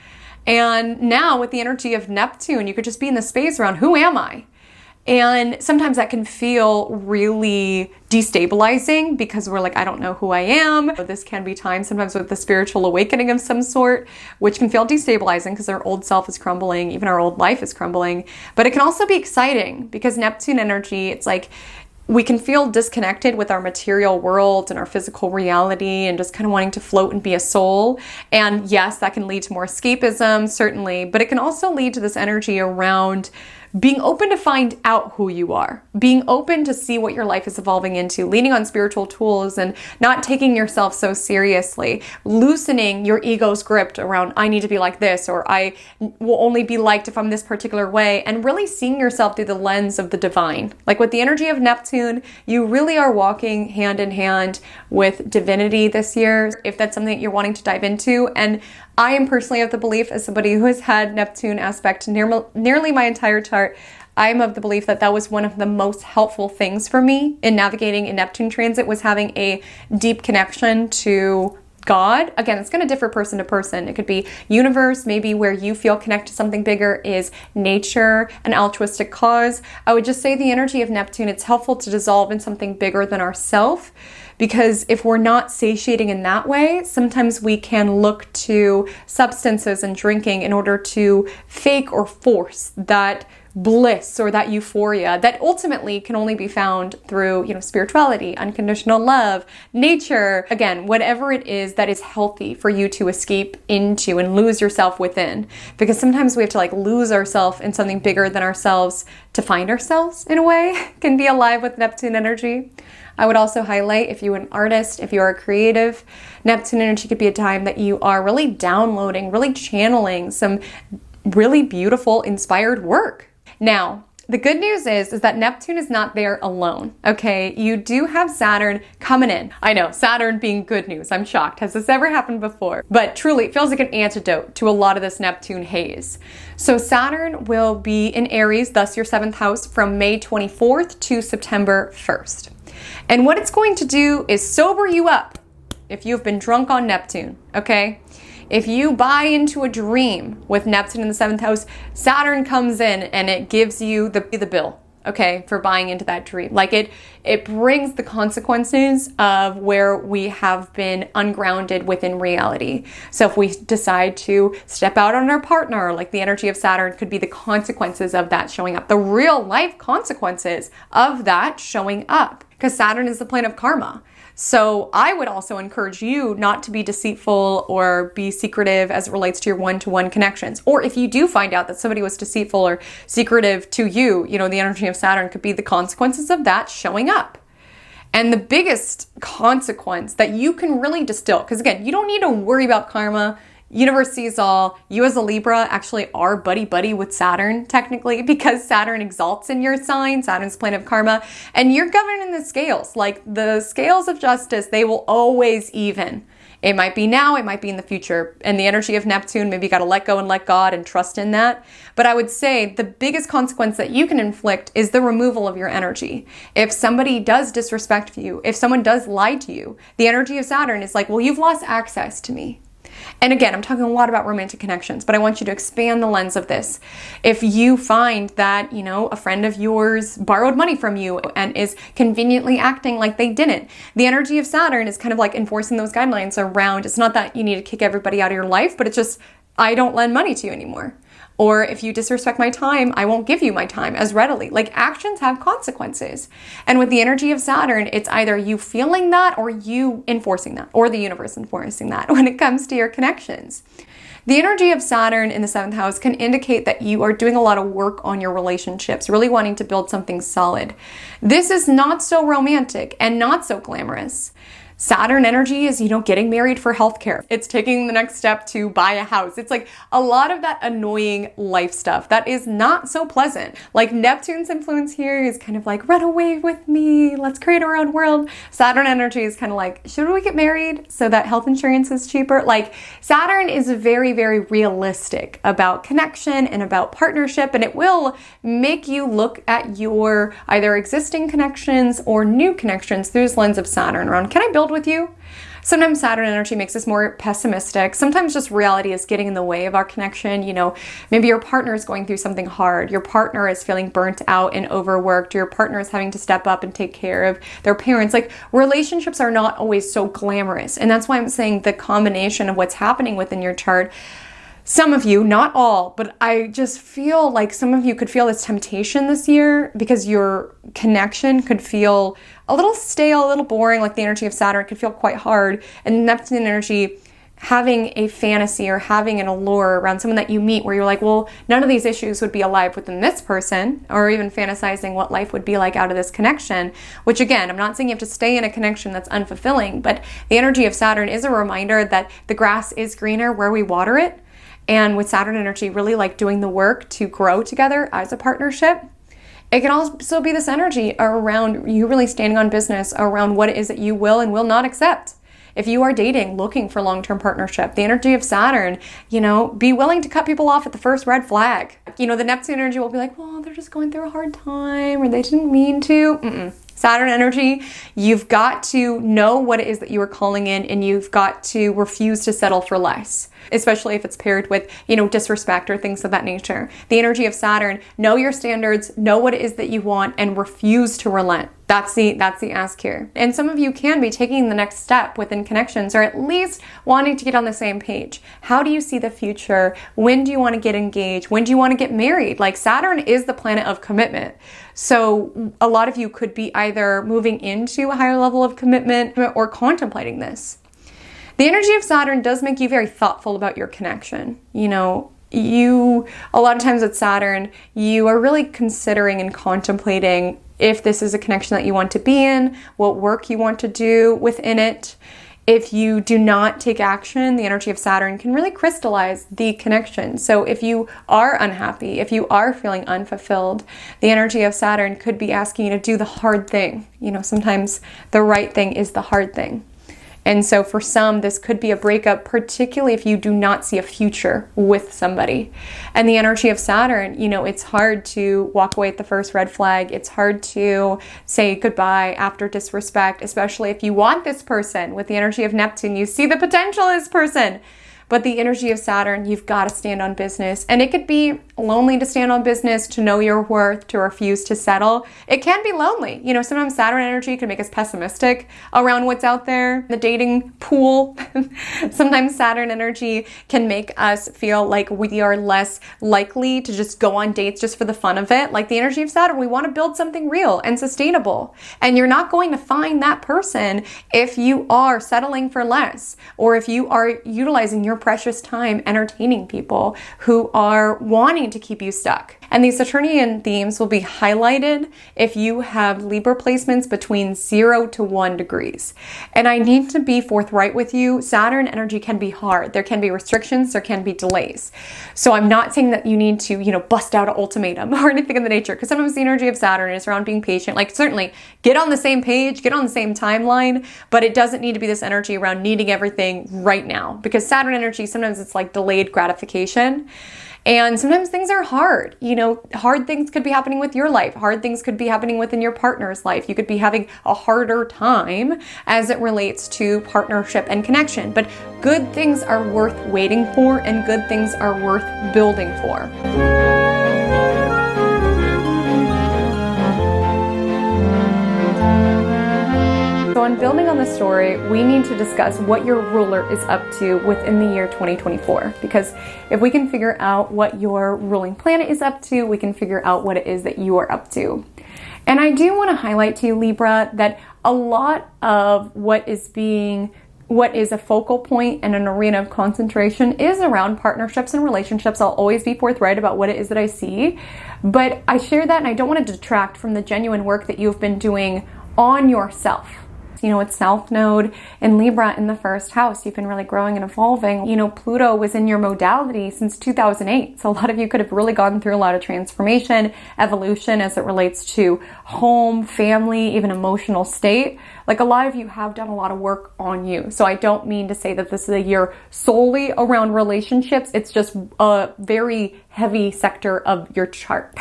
And now with the energy of Neptune, you could just be in the space around, who am I? And sometimes that can feel really destabilizing because we're like, I don't know who I am. This can be times sometimes with the spiritual awakening of some sort, which can feel destabilizing because our old self is crumbling, even our old life is crumbling. But it can also be exciting because Neptune energy, it's like we can feel disconnected with our material world and our physical reality and just kind of wanting to float and be a soul. And yes, that can lead to more escapism, certainly, but it can also lead to this energy around being open to find out who you are, being open to see what your life is evolving into, leaning on spiritual tools and not taking yourself so seriously, loosening your ego's grip around, I need to be like this, or I will only be liked if I'm this particular way, and really seeing yourself through the lens of the divine. Like with the energy of Neptune, Neptune, you really are walking hand in hand with divinity this year, if that's something that you're wanting to dive into. And I am personally of the belief, as somebody who has had Neptune aspect nearly my entire chart, I'm of the belief that that was one of the most helpful things for me in navigating a Neptune transit, was having a deep connection to God. Again, it's going to differ person to person. It could be universe, maybe where you feel connected to something bigger is nature, an altruistic cause. I would just say the energy of Neptune, it's helpful to dissolve in something bigger than ourself, because if we're not satiating in that way, sometimes we can look to substances and drinking in order to fake or force that bliss or that euphoria that ultimately can only be found through, spirituality, unconditional love, nature, again, whatever it is that is healthy for you to escape into and lose yourself within. Because sometimes we have to lose ourselves in something bigger than ourselves to find ourselves, in a way. Can be alive with Neptune energy. I would also highlight, if you're an artist, if you're a creative, Neptune energy could be a time that you are really downloading, really channeling some really beautiful, inspired work. Now, the good news is that Neptune is not there alone, okay? You do have Saturn coming in. I know, Saturn being good news. I'm shocked. Has this ever happened before? But truly, it feels like an antidote to a lot of this Neptune haze. So Saturn will be in Aries, thus your 7th house, from May 24th to September 1st. And what it's going to do is sober you up if you've been drunk on Neptune, okay? If you buy into a dream with Neptune in the 7th house, Saturn comes in and it gives you the bill, okay, for buying into that dream. It brings the consequences of where we have been ungrounded within reality. So if we decide to step out on our partner, the energy of Saturn could be the consequences of that showing up, the real life consequences of that showing up, because Saturn is the planet of karma. So I would also encourage you not to be deceitful or be secretive as it relates to your one-to-one connections. Or if you do find out that somebody was deceitful or secretive to you, the energy of Saturn could be the consequences of that showing up. And the biggest consequence that you can really distill, because again, you don't need to worry about karma. Universe sees all. You as a Libra actually are buddy-buddy with Saturn, technically, because Saturn exalts in your sign. Saturn's planet of karma. And you're governing the scales. The scales of justice, they will always even. It might be now, it might be in the future. And the energy of Neptune, maybe you got to let go and let God and trust in that. But I would say the biggest consequence that you can inflict is the removal of your energy. If somebody does disrespect you, if someone does lie to you, the energy of Saturn is well, you've lost access to me. And again, I'm talking a lot about romantic connections, but I want you to expand the lens of this. If you find that, a friend of yours borrowed money from you and is conveniently acting like they didn't, the energy of Saturn is kind of enforcing those guidelines around, it's not that you need to kick everybody out of your life, but it's just, I don't lend money to you anymore. Or if you disrespect my time, I won't give you my time as readily. Actions have consequences. And with the energy of Saturn, it's either you feeling that or you enforcing that, or the universe enforcing that when it comes to your connections. The energy of Saturn in the 7th house can indicate that you are doing a lot of work on your relationships, really wanting to build something solid. This is not so romantic and not so glamorous. Saturn energy is, getting married for healthcare. It's taking the next step to buy a house. It's a lot of that annoying life stuff that is not so pleasant. Neptune's influence here is kind of run away with me. Let's create our own world. Saturn energy is kind of should we get married so that health insurance is cheaper? Saturn is very, very realistic about connection and about partnership, and it will make you look at your either existing connections or new connections through this lens of Saturn around, can I build with you? Sometimes Saturn energy makes us more pessimistic. Sometimes just reality is getting in the way of our connection. Maybe your partner is going through something hard. Your partner is feeling burnt out and overworked. Your partner is having to step up and take care of their parents. Relationships are not always so glamorous. And that's why I'm saying the combination of what's happening within your chart. Some of you, not all, but I just feel some of you could feel this temptation this year because your connection could feel a little stale, a little boring, the energy of Saturn could feel quite hard. And Neptune energy, having a fantasy or having an allure around someone that you meet where you're well, none of these issues would be alive within this person, or even fantasizing what life would be out of this connection, which again, I'm not saying you have to stay in a connection that's unfulfilling, but the energy of Saturn is a reminder that the grass is greener where we water it. And with Saturn energy, really doing the work to grow together as a partnership. It can also be this energy around you really standing on business around what it is that you will and will not accept. If you are dating, looking for long-term partnership, the energy of Saturn, be willing to cut people off at the first red flag. The Neptune energy will be like, well, they're just going through a hard time or they didn't mean to. Saturn energy, you've got to know what it is that you are calling in, and you've got to refuse to settle for less, especially if it's paired with, disrespect or things of that nature. The energy of Saturn, know your standards, know what it is that you want, and refuse to relent. That's the ask here. And some of you can be taking the next step within connections, or at least wanting to get on the same page. How do you see the future? When do you want to get engaged? When do you want to get married? Like, Saturn is the planet of commitment. So a lot of you could be either moving into a higher level of commitment or contemplating this. The energy of Saturn does make you very thoughtful about your connection. A lot of times with Saturn, you are really considering and contemplating if this is a connection that you want to be in, what work you want to do within it. If you do not take action, the energy of Saturn can really crystallize the connection. So if you are unhappy, if you are feeling unfulfilled, the energy of Saturn could be asking you to do the hard thing. Sometimes the right thing is the hard thing. And so for some, this could be a breakup, particularly if you do not see a future with somebody. And the energy of Saturn, it's hard to walk away at the first red flag. It's hard to say goodbye after disrespect, especially if you want this person. With the energy of Neptune, you see the potential in this person. But the energy of Saturn, you've got to stand on business. And it could be lonely to stand on business, to know your worth, to refuse to settle. It can be lonely. Sometimes Saturn energy can make us pessimistic around what's out there, the dating pool. Sometimes Saturn energy can make us feel like we are less likely to just go on dates just for the fun of it. Like the energy of Saturn, we want to build something real and sustainable. And you're not going to find that person if you are settling for less, or if you are utilizing your precious time entertaining people who are wanting to keep you stuck. And these Saturnian themes will be highlighted if you have Libra placements between 0 to 1 degrees. And I need to be forthright with you. Saturn energy can be hard. There can be restrictions. There can be delays. So I'm not saying that you need to, bust out an ultimatum or anything of the nature, because sometimes the energy of Saturn is around being patient. Like, certainly get on the same page, get on the same timeline, but it doesn't need to be this energy around needing everything right now, because Saturn energy, sometimes it's like delayed gratification. And sometimes things are hard. Hard things could be happening with your life. Hard things could be happening within your partner's life. You could be having a harder time as it relates to partnership and connection. But good things are worth waiting for, and good things are worth building for. So in building on the story, we need to discuss what your ruler is up to within the year 2024. Because if we can figure out what your ruling planet is up to, we can figure out what it is that you are up to. And I do want to highlight to you, Libra, that a lot of what is a focal point and an arena of concentration is around partnerships and relationships. I'll always be forthright about what it is that I see. But I share that, and I don't want to detract from the genuine work that you've been doing on yourself. It's South Node in Libra in the first house. You've been really growing and evolving. Pluto was in your modality since 2008. So a lot of you could have really gone through a lot of transformation, evolution as it relates to home, family, even emotional state. Like, a lot of you have done a lot of work on you. So I don't mean to say that this is a year solely around relationships. It's just a very heavy sector of your chart,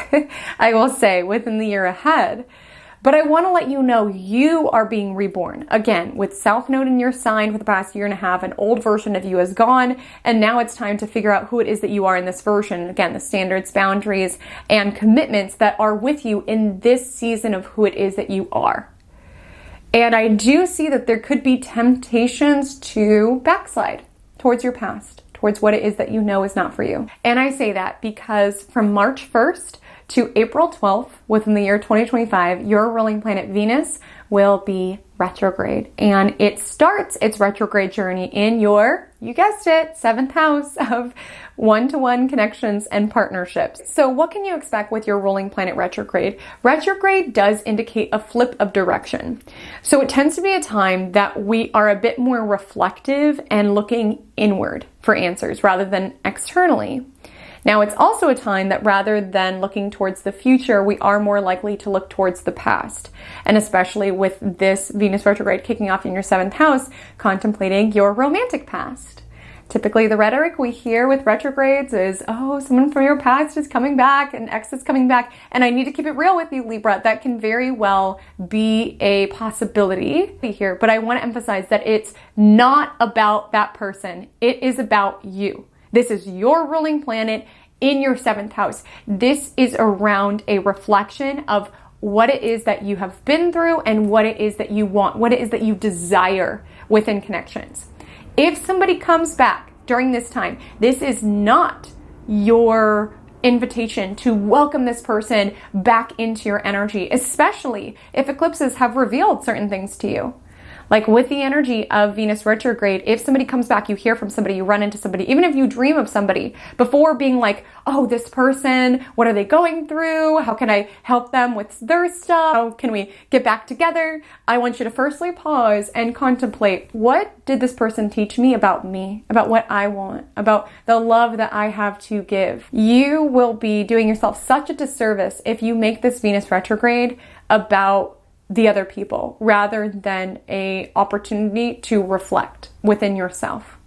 I will say, within the year ahead. But I want to let you know you are being reborn. Again, with South Node in your sign for the past year and a half, an old version of you is gone, and now it's time to figure out who it is that you are in this version. Again, the standards, boundaries, and commitments that are with you in this season of who it is that you are. And I do see that there could be temptations to backslide towards your past, towards what it is that you know is not for you. And I say that because from March 1st, to April 12th, within the year 2025, your ruling planet Venus will be retrograde. And it starts its retrograde journey in your, you guessed it, 7th house of one-to-one connections and partnerships. So what can you expect with your ruling planet retrograde? Retrograde does indicate a flip of direction. So it tends to be a time that we are a bit more reflective and looking inward for answers rather than externally. Now, it's also a time that rather than looking towards the future, we are more likely to look towards the past. And especially with this Venus retrograde kicking off in your 7th house, contemplating your romantic past. Typically, the rhetoric we hear with retrogrades is, oh, someone from your past is coming back, an ex is coming back. And I need to keep it real with you, Libra. That can very well be a possibility here. But I want to emphasize that it's not about that person. It is about you. This is your ruling planet in your 7th house. This is around a reflection of what it is that you have been through and what it is that you want, what it is that you desire within connections. If somebody comes back during this time, this is not your invitation to welcome this person back into your energy, especially if eclipses have revealed certain things to you. Like with the energy of Venus retrograde, if somebody comes back, you hear from somebody, you run into somebody, even if you dream of somebody, before being like, oh, this person, what are they going through? How can I help them with their stuff? How can we get back together? I want you to firstly pause and contemplate, what did this person teach me, about what I want, about the love that I have to give? You will be doing yourself such a disservice if you make this Venus retrograde about the other people rather than a opportunity to reflect within yourself.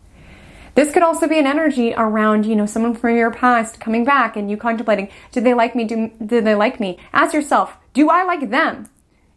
This could also be an energy around, someone from your past coming back and you contemplating, did they like me? Did they like me? Ask yourself, do I like them?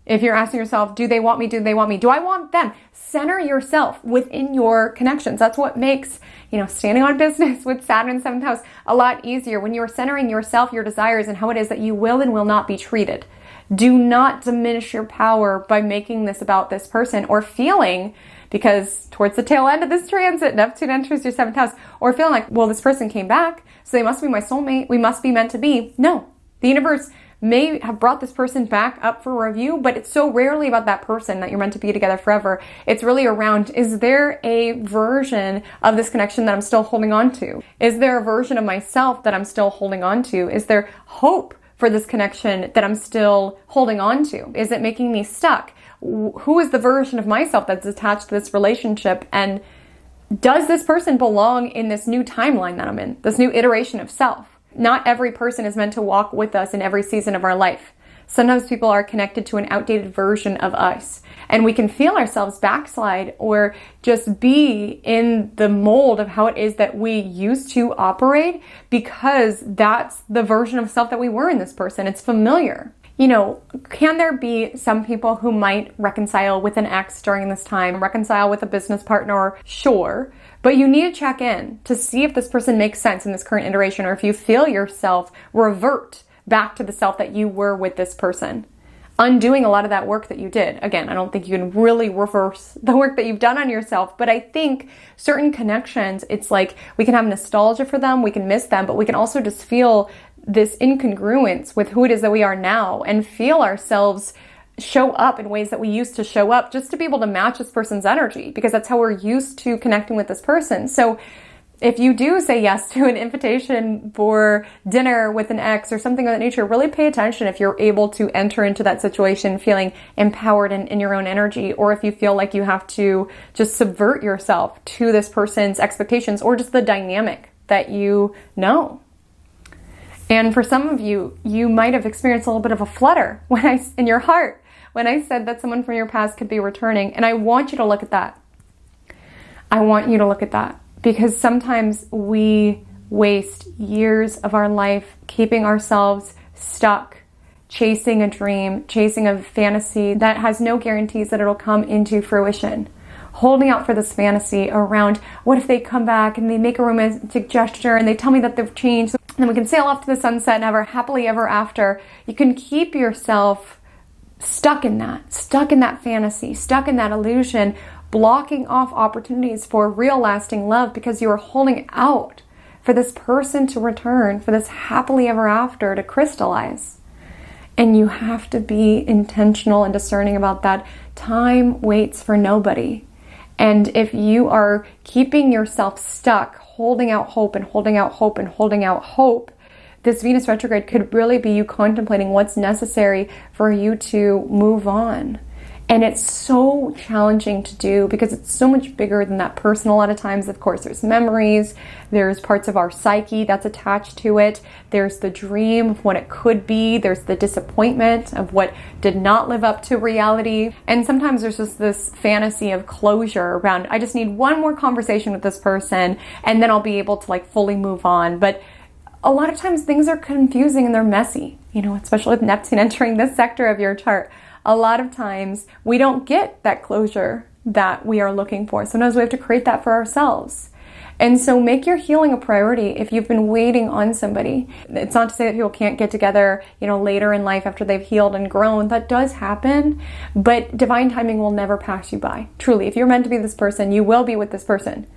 If you're asking yourself, do they want me? Do I want them? Center yourself within your connections. That's what makes, standing on business with Saturn in the 7th house a lot easier, when you're centering yourself, your desires, and how it is that you will and will not be treated. Do not diminish your power by making this about this person or feeling, because towards the tail end of this transit, Neptune enters your 7th house, or feeling like, well, this person came back, so they must be my soulmate. We must be meant to be. No, the universe may have brought this person back up for review, but it's so rarely about that person that you're meant to be together forever. It's really around, is there a version of this connection that I'm still holding on to? Is there a version of myself that I'm still holding on to? Is there hope for this connection that I'm still holding on to? Is it making me stuck? Who is the version of myself that's attached to this relationship? And does this person belong in this new timeline that I'm in, this new iteration of self? Not every person is meant to walk with us in every season of our life. Sometimes people are connected to an outdated version of us, and we can feel ourselves backslide or just be in the mold of how it is that we used to operate, because that's the version of self that we were in this person. It's familiar. Can there be some people who might reconcile with an ex during this time, reconcile with a business partner? Sure. But you need to check in to see if this person makes sense in this current iteration, or if you feel yourself revert back to the self that you were with this person, undoing a lot of that work that you did. Again, I don't think you can really reverse the work that you've done on yourself, but I think certain connections, it's like we can have nostalgia for them, we can miss them, but we can also just feel this incongruence with who it is that we are now and feel ourselves show up in ways that we used to show up just to be able to match this person's energy, because that's how we're used to connecting with this person. So if you do say yes to an invitation for dinner with an ex or something of that nature, really pay attention if you're able to enter into that situation feeling empowered in your own energy, or if you feel like you have to just subvert yourself to this person's expectations or just the dynamic that you know. And for some of you, you might have experienced a little bit of a flutter in your heart when I said that someone from your past could be returning. And I want you to look at that. I want you to look at that. Because sometimes we waste years of our life keeping ourselves stuck, chasing a dream, chasing a fantasy that has no guarantees that it'll come into fruition. Holding out for this fantasy around, what if they come back and they make a romantic gesture and they tell me that they've changed, and then we can sail off to the sunset and have our happily ever after. You can keep yourself stuck in that fantasy, stuck in that illusion, blocking off opportunities for real lasting love because you are holding out for this person to return, for this happily ever after to crystallize. And you have to be intentional and discerning about that. Time waits for nobody. And if you are keeping yourself stuck, holding out hope and holding out hope and holding out hope, this Venus retrograde could really be you contemplating what's necessary for you to move on. And it's so challenging to do because it's so much bigger than that person a lot of times. Of course, there's memories, there's parts of our psyche that's attached to it, there's the dream of what it could be, there's the disappointment of what did not live up to reality. And sometimes there's just this fantasy of closure around, I just need one more conversation with this person and then I'll be able to like fully move on. But a lot of times things are confusing and they're messy, you know, especially with Neptune entering this sector of your chart. A lot of times we don't get that closure that we are looking for. Sometimes we have to create that for ourselves. And so make your healing a priority if you've been waiting on somebody. It's not to say that people can't get together, you know, later in life after they've healed and grown. That does happen, but divine timing will never pass you by. Truly, if you're meant to be this person, you will be with this person.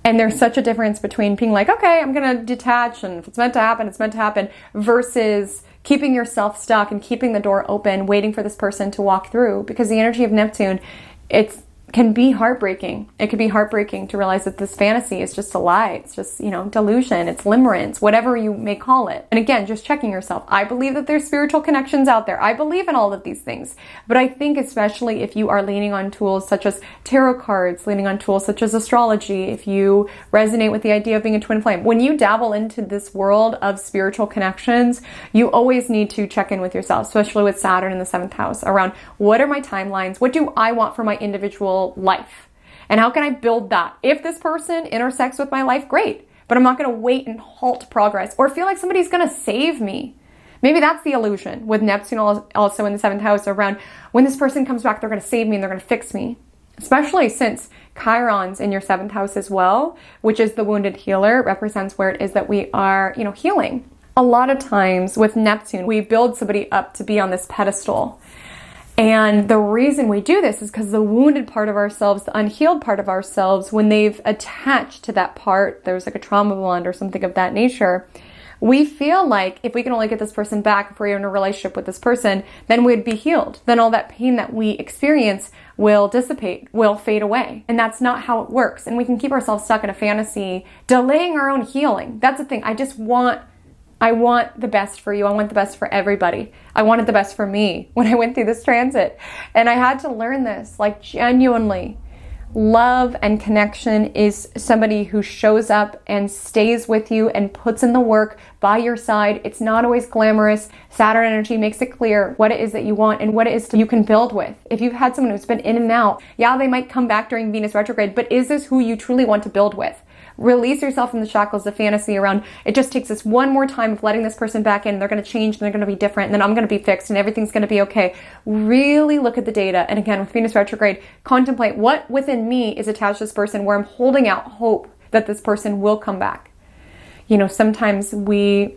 And there's such a difference between being like, okay, I'm going to detach, and if it's meant to happen, it's meant to happen, versus keeping yourself stuck and keeping the door open, waiting for this person to walk through. Because the energy of Neptune, can be heartbreaking. It can be heartbreaking to realize that this fantasy is just a lie. It's just, you know, delusion. It's limerence, whatever you may call it. And again, just checking yourself. I believe that there's spiritual connections out there. I believe in all of these things. But I think especially if you are leaning on tools such as tarot cards, leaning on tools such as astrology, if you resonate with the idea of being a twin flame, when you dabble into this world of spiritual connections, you always need to check in with yourself, especially with Saturn in the 7th house, around what are my timelines? What do I want for my individual life? And how can I build that? If this person intersects with my life, great. But I'm not going to wait and halt progress or feel like somebody's going to save me. Maybe that's the illusion with Neptune also in the 7th house, around when this person comes back, they're going to save me and they're going to fix me. Especially since Chiron's in your 7th house as well, which is the wounded healer. It represents where it is that we are, you know, healing. A lot of times with Neptune, we build somebody up to be on this pedestal. And the reason we do this is because the wounded part of ourselves, the unhealed part of ourselves, when they've attached to that part, there's like a trauma bond or something of that nature, we feel like if we can only get this person back, if we're in a relationship with this person, then we'd be healed. Then all that pain that we experience will dissipate, will fade away. And that's not how it works. And we can keep ourselves stuck in a fantasy, delaying our own healing. That's the thing. I want the best for you. I want the best for everybody. I wanted the best for me when I went through this transit. And I had to learn this, like, genuinely. Love and connection is somebody who shows up and stays with you and puts in the work by your side. It's not always glamorous. Saturn energy makes it clear what it is that you want and what it is you can build with. If you've had someone who's been in and out, yeah, they might come back during Venus retrograde, but is this who you truly want to build with? Release yourself from the shackles of fantasy around, it just takes us one more time of letting this person back in. They're going to change and they're going to be different. And then I'm going to be fixed and everything's going to be okay. Really look at the data. And again, with Venus retrograde, contemplate what within me is attached to this person where I'm holding out hope that this person will come back. You know, sometimes we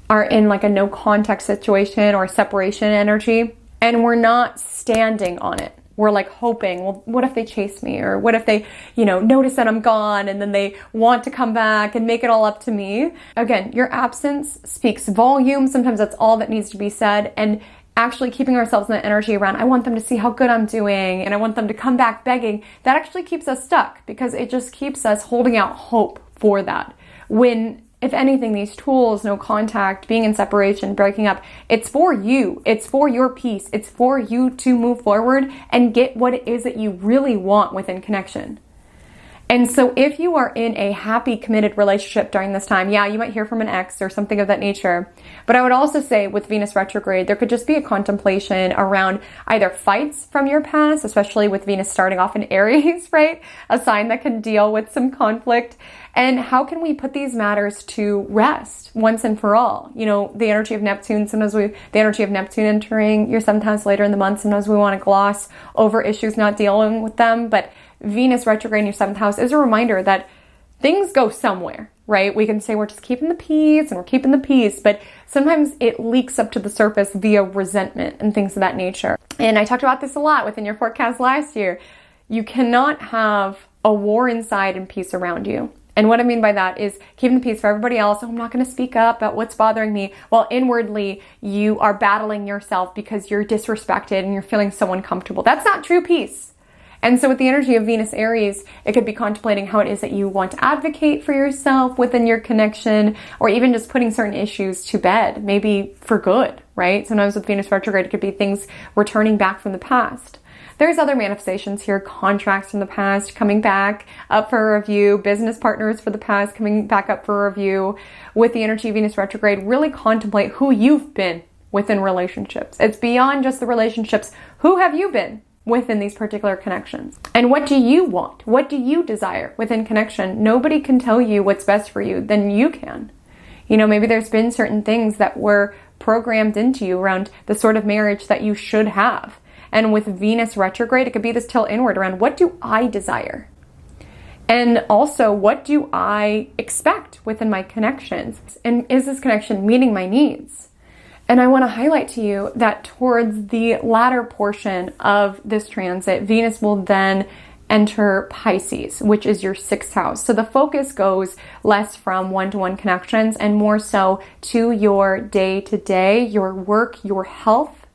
are in like a no contact situation or separation energy and we're not standing on it. We're like hoping, well, what if they chase me? Or what if they, you know, notice that I'm gone and then they want to come back and make it all up to me? Again, your absence speaks volumes. Sometimes that's all that needs to be said. And actually keeping ourselves in that energy around, I want them to see how good I'm doing and I want them to come back begging, that actually keeps us stuck because it just keeps us holding out hope for that. When, if anything, these tools, no contact, being in separation, breaking up, it's for you. It's for your peace. It's for you to move forward and get what it is that you really want within connection. And so if you are in a happy, committed relationship during this time, yeah, you might hear from an ex or something of that nature. But I would also say with Venus retrograde, there could just be a contemplation around either fights from your past, especially with Venus starting off in Aries, right? A sign that can deal with some conflict. And how can we put these matters to rest once and for all? You know, the energy of Neptune, the energy of Neptune entering your 7th house later in the month, sometimes we want to gloss over issues, not dealing with them. But Venus retrograde in your 7th house is a reminder that things go somewhere, right? We can say we're just keeping the peace and we're keeping the peace, but sometimes it leaks up to the surface via resentment and things of that nature. And I talked about this a lot within your forecast last year. You cannot have a war inside and peace around you. And what I mean by that is keeping the peace for everybody else. Oh, I'm not going to speak up about what's bothering me. While inwardly you are battling yourself because you're disrespected and you're feeling so uncomfortable. That's not true peace. And so with the energy of Venus Aries, it could be contemplating how it is that you want to advocate for yourself within your connection, or even just putting certain issues to bed, maybe for good, right? Sometimes with Venus retrograde, it could be things returning back from the past. There's other manifestations here, contracts from the past coming back up for review, business partners for the past coming back up for review. With the energy of Venus retrograde, really contemplate who you've been within relationships. It's beyond just the relationships. Who have you been within these particular connections? And what do you want? What do you desire within connection? Nobody can tell you what's best for you than you can. You know, maybe there's been certain things that were programmed into you around the sort of marriage that you should have. And with Venus retrograde, it could be this tilt inward around, what do I desire? And also, what do I expect within my connections? And is this connection meeting my needs? And I want to highlight to you that towards the latter portion of this transit, Venus will then enter Pisces, which is your 6th house. So the focus goes less from one-to-one connections and more so to your day-to-day, your work, your health.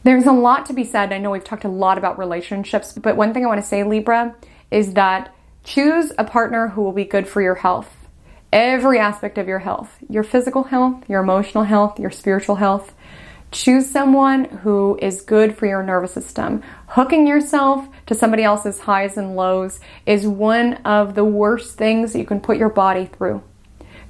There's a lot to be said. I know we've talked a lot about relationships, but one thing I want to say, Libra, is that choose a partner who will be good for your health. Every aspect of your health, your physical health, your emotional health, your spiritual health. Choose someone who is good for your nervous system. Hooking yourself to somebody else's highs and lows is one of the worst things that you can put your body through.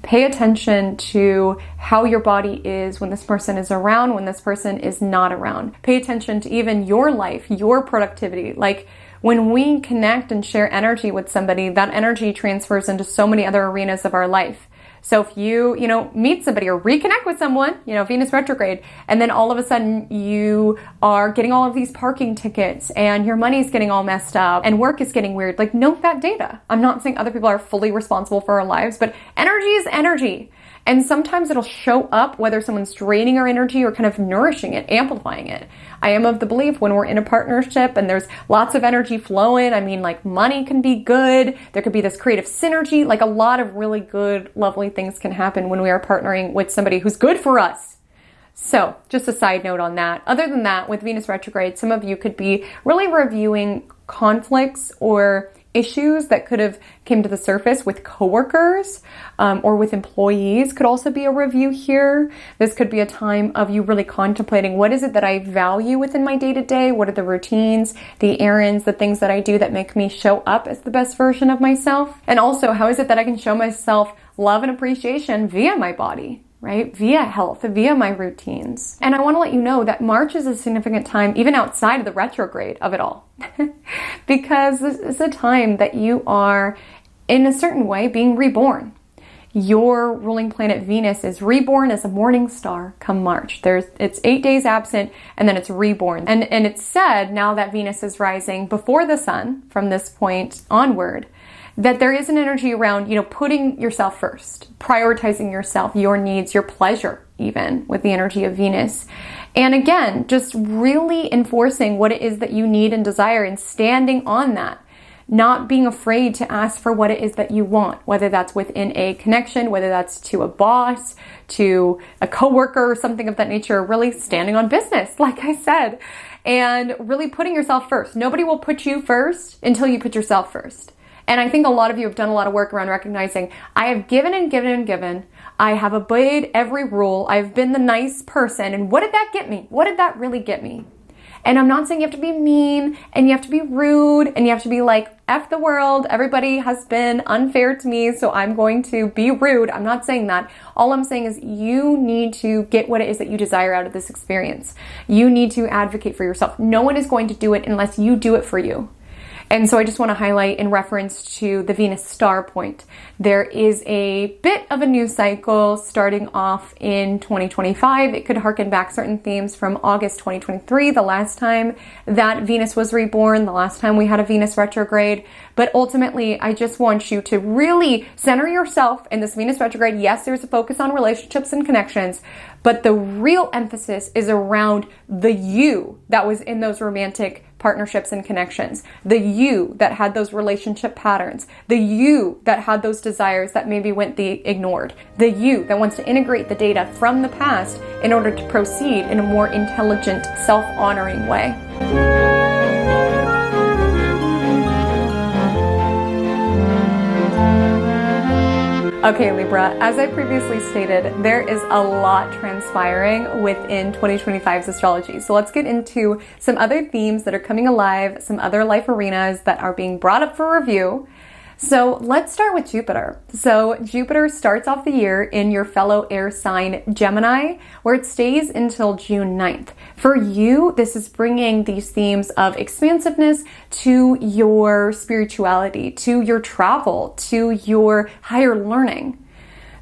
Pay attention to how your body is when this person is around, when this person is not around. Pay attention to even your life, your productivity. Like when we connect and share energy with somebody, that energy transfers into so many other arenas of our life. So if you meet somebody or reconnect with someone, Venus retrograde, and then all of a sudden you are getting all of these parking tickets and your money's getting all messed up and work is getting weird, like note that data. I'm not saying other people are fully responsible for our lives, but energy is energy. And sometimes it'll show up whether someone's draining our energy or kind of nourishing it, amplifying it. I am of the belief when we're in a partnership and there's lots of energy flowing, like money can be good, there could be this creative synergy, like a lot of really good, lovely things can happen when we are partnering with somebody who's good for us. So just a side note on that. Other than that, with Venus retrograde, some of you could be really reviewing conflicts or issues that could have came to the surface with coworkers or with employees. Could also be a review here. This could be a time of you really contemplating, what is it that I value within my day-to-day? What are the routines, the errands, the things that I do that make me show up as the best version of myself? And also, how is it that I can show myself love and appreciation via my body? Right? Via health, via my routines. And I want to let you know that March is a significant time, even outside of the retrograde of it all, because this is a time that you are, in a certain way, being reborn. Your ruling planet Venus is reborn as a morning star come March. It's 8 days absent and then it's reborn. And it's said, now that Venus is rising before the sun from this point onward, that there is an energy around, putting yourself first, prioritizing yourself, your needs, your pleasure, even with the energy of Venus. And again, just really enforcing what it is that you need and desire and standing on that, not being afraid to ask for what it is that you want, whether that's within a connection, whether that's to a boss, to a coworker or something of that nature, really standing on business, like I said, and really putting yourself first. Nobody will put you first until you put yourself first. And I think a lot of you have done a lot of work around recognizing, I have given and given and given. I have obeyed every rule. I've been the nice person. And what did that get me? What did that really get me? And I'm not saying you have to be mean and you have to be rude and you have to be like, F the world. Everybody has been unfair to me, so I'm going to be rude. I'm not saying that. All I'm saying is you need to get what it is that you desire out of this experience. You need to advocate for yourself. No one is going to do it unless you do it for you. And so I just want to highlight in reference to the Venus star point, there is a bit of a new cycle starting off in 2025. It could harken back certain themes from August 2023, the last time that Venus was reborn, the last time we had a Venus retrograde. But ultimately, I just want you to really center yourself in this Venus retrograde. Yes, there's a focus on relationships and connections, but the real emphasis is around the you that was in those romantic partnerships and connections, the you that had those relationship patterns, the you that had those desires that maybe went ignored, the you that wants to integrate the data from the past in order to proceed in a more intelligent, self-honoring way. Okay, Libra, as I previously stated, there is a lot transpiring within 2025's astrology. So let's get into some other themes that are coming alive, some other life arenas that are being brought up for review. So let's start with Jupiter. So Jupiter starts off the year in your fellow air sign Gemini, where it stays until June 9th. For you, this is bringing these themes of expansiveness to your spirituality, to your travel, to your higher learning.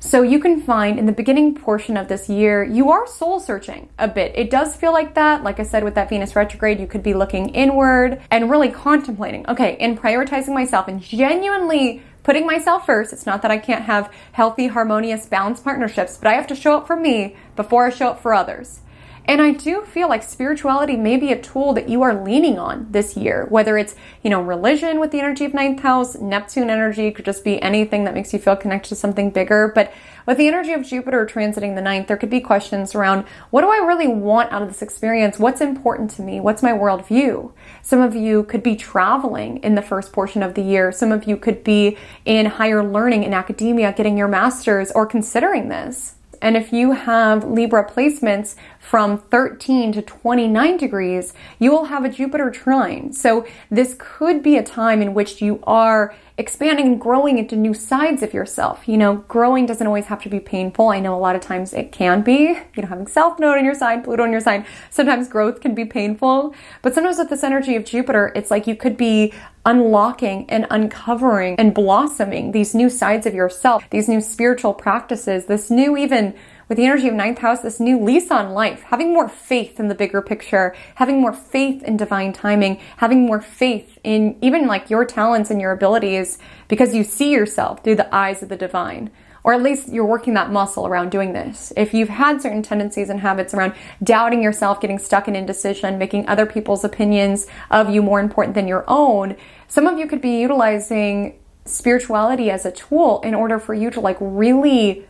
So you can find in the beginning portion of this year, you are soul searching a bit. It does feel like that. Like I said, with that Venus retrograde, you could be looking inward and really contemplating, okay, in prioritizing myself and genuinely putting myself first. It's not that I can't have healthy, harmonious, balanced partnerships, but I have to show up for me before I show up for others. And I do feel like spirituality may be a tool that you are leaning on this year, whether it's, religion with the energy of 9th house, Neptune energy could just be anything that makes you feel connected to something bigger. But with the energy of Jupiter transiting the 9th, there could be questions around, what do I really want out of this experience? What's important to me? What's my worldview? Some of you could be traveling in the first portion of the year. Some of you could be in higher learning in academia, getting your master's or considering this. And if you have Libra placements from 13 to 29 degrees, you will have a Jupiter trine. So this could be a time in which you are expanding and growing into new sides of yourself. Growing doesn't always have to be painful. I know a lot of times it can be, having South Node on your side, Pluto on your side. Sometimes growth can be painful, but sometimes with this energy of Jupiter, it's like you could be unlocking and uncovering and blossoming these new sides of yourself, these new spiritual practices, this new, even with the energy of 9th house, this new lease on life, having more faith in the bigger picture, having more faith in divine timing, having more faith in even like your talents and your abilities because you see yourself through the eyes of the divine. Or at least you're working that muscle around doing this. If you've had certain tendencies and habits around doubting yourself, getting stuck in indecision, making other people's opinions of you more important than your own, some of you could be utilizing spirituality as a tool in order for you to really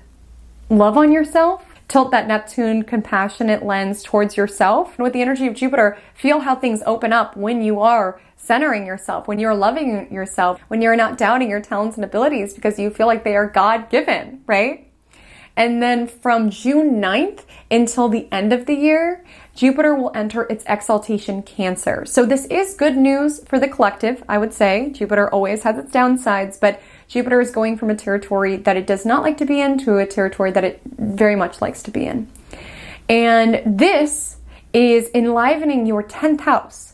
love on yourself, tilt that Neptune compassionate lens towards yourself. And with the energy of Jupiter, feel how things open up when you are centering yourself, when you're loving yourself, when you're not doubting your talents and abilities because you feel like they are God-given, right? And then from June 9th until the end of the year, Jupiter will enter its exaltation Cancer. So this is good news for the collective, I would say. Jupiter always has its downsides, but Jupiter is going from a territory that it does not like to be in to a territory that it very much likes to be in. And this is enlivening your 10th house.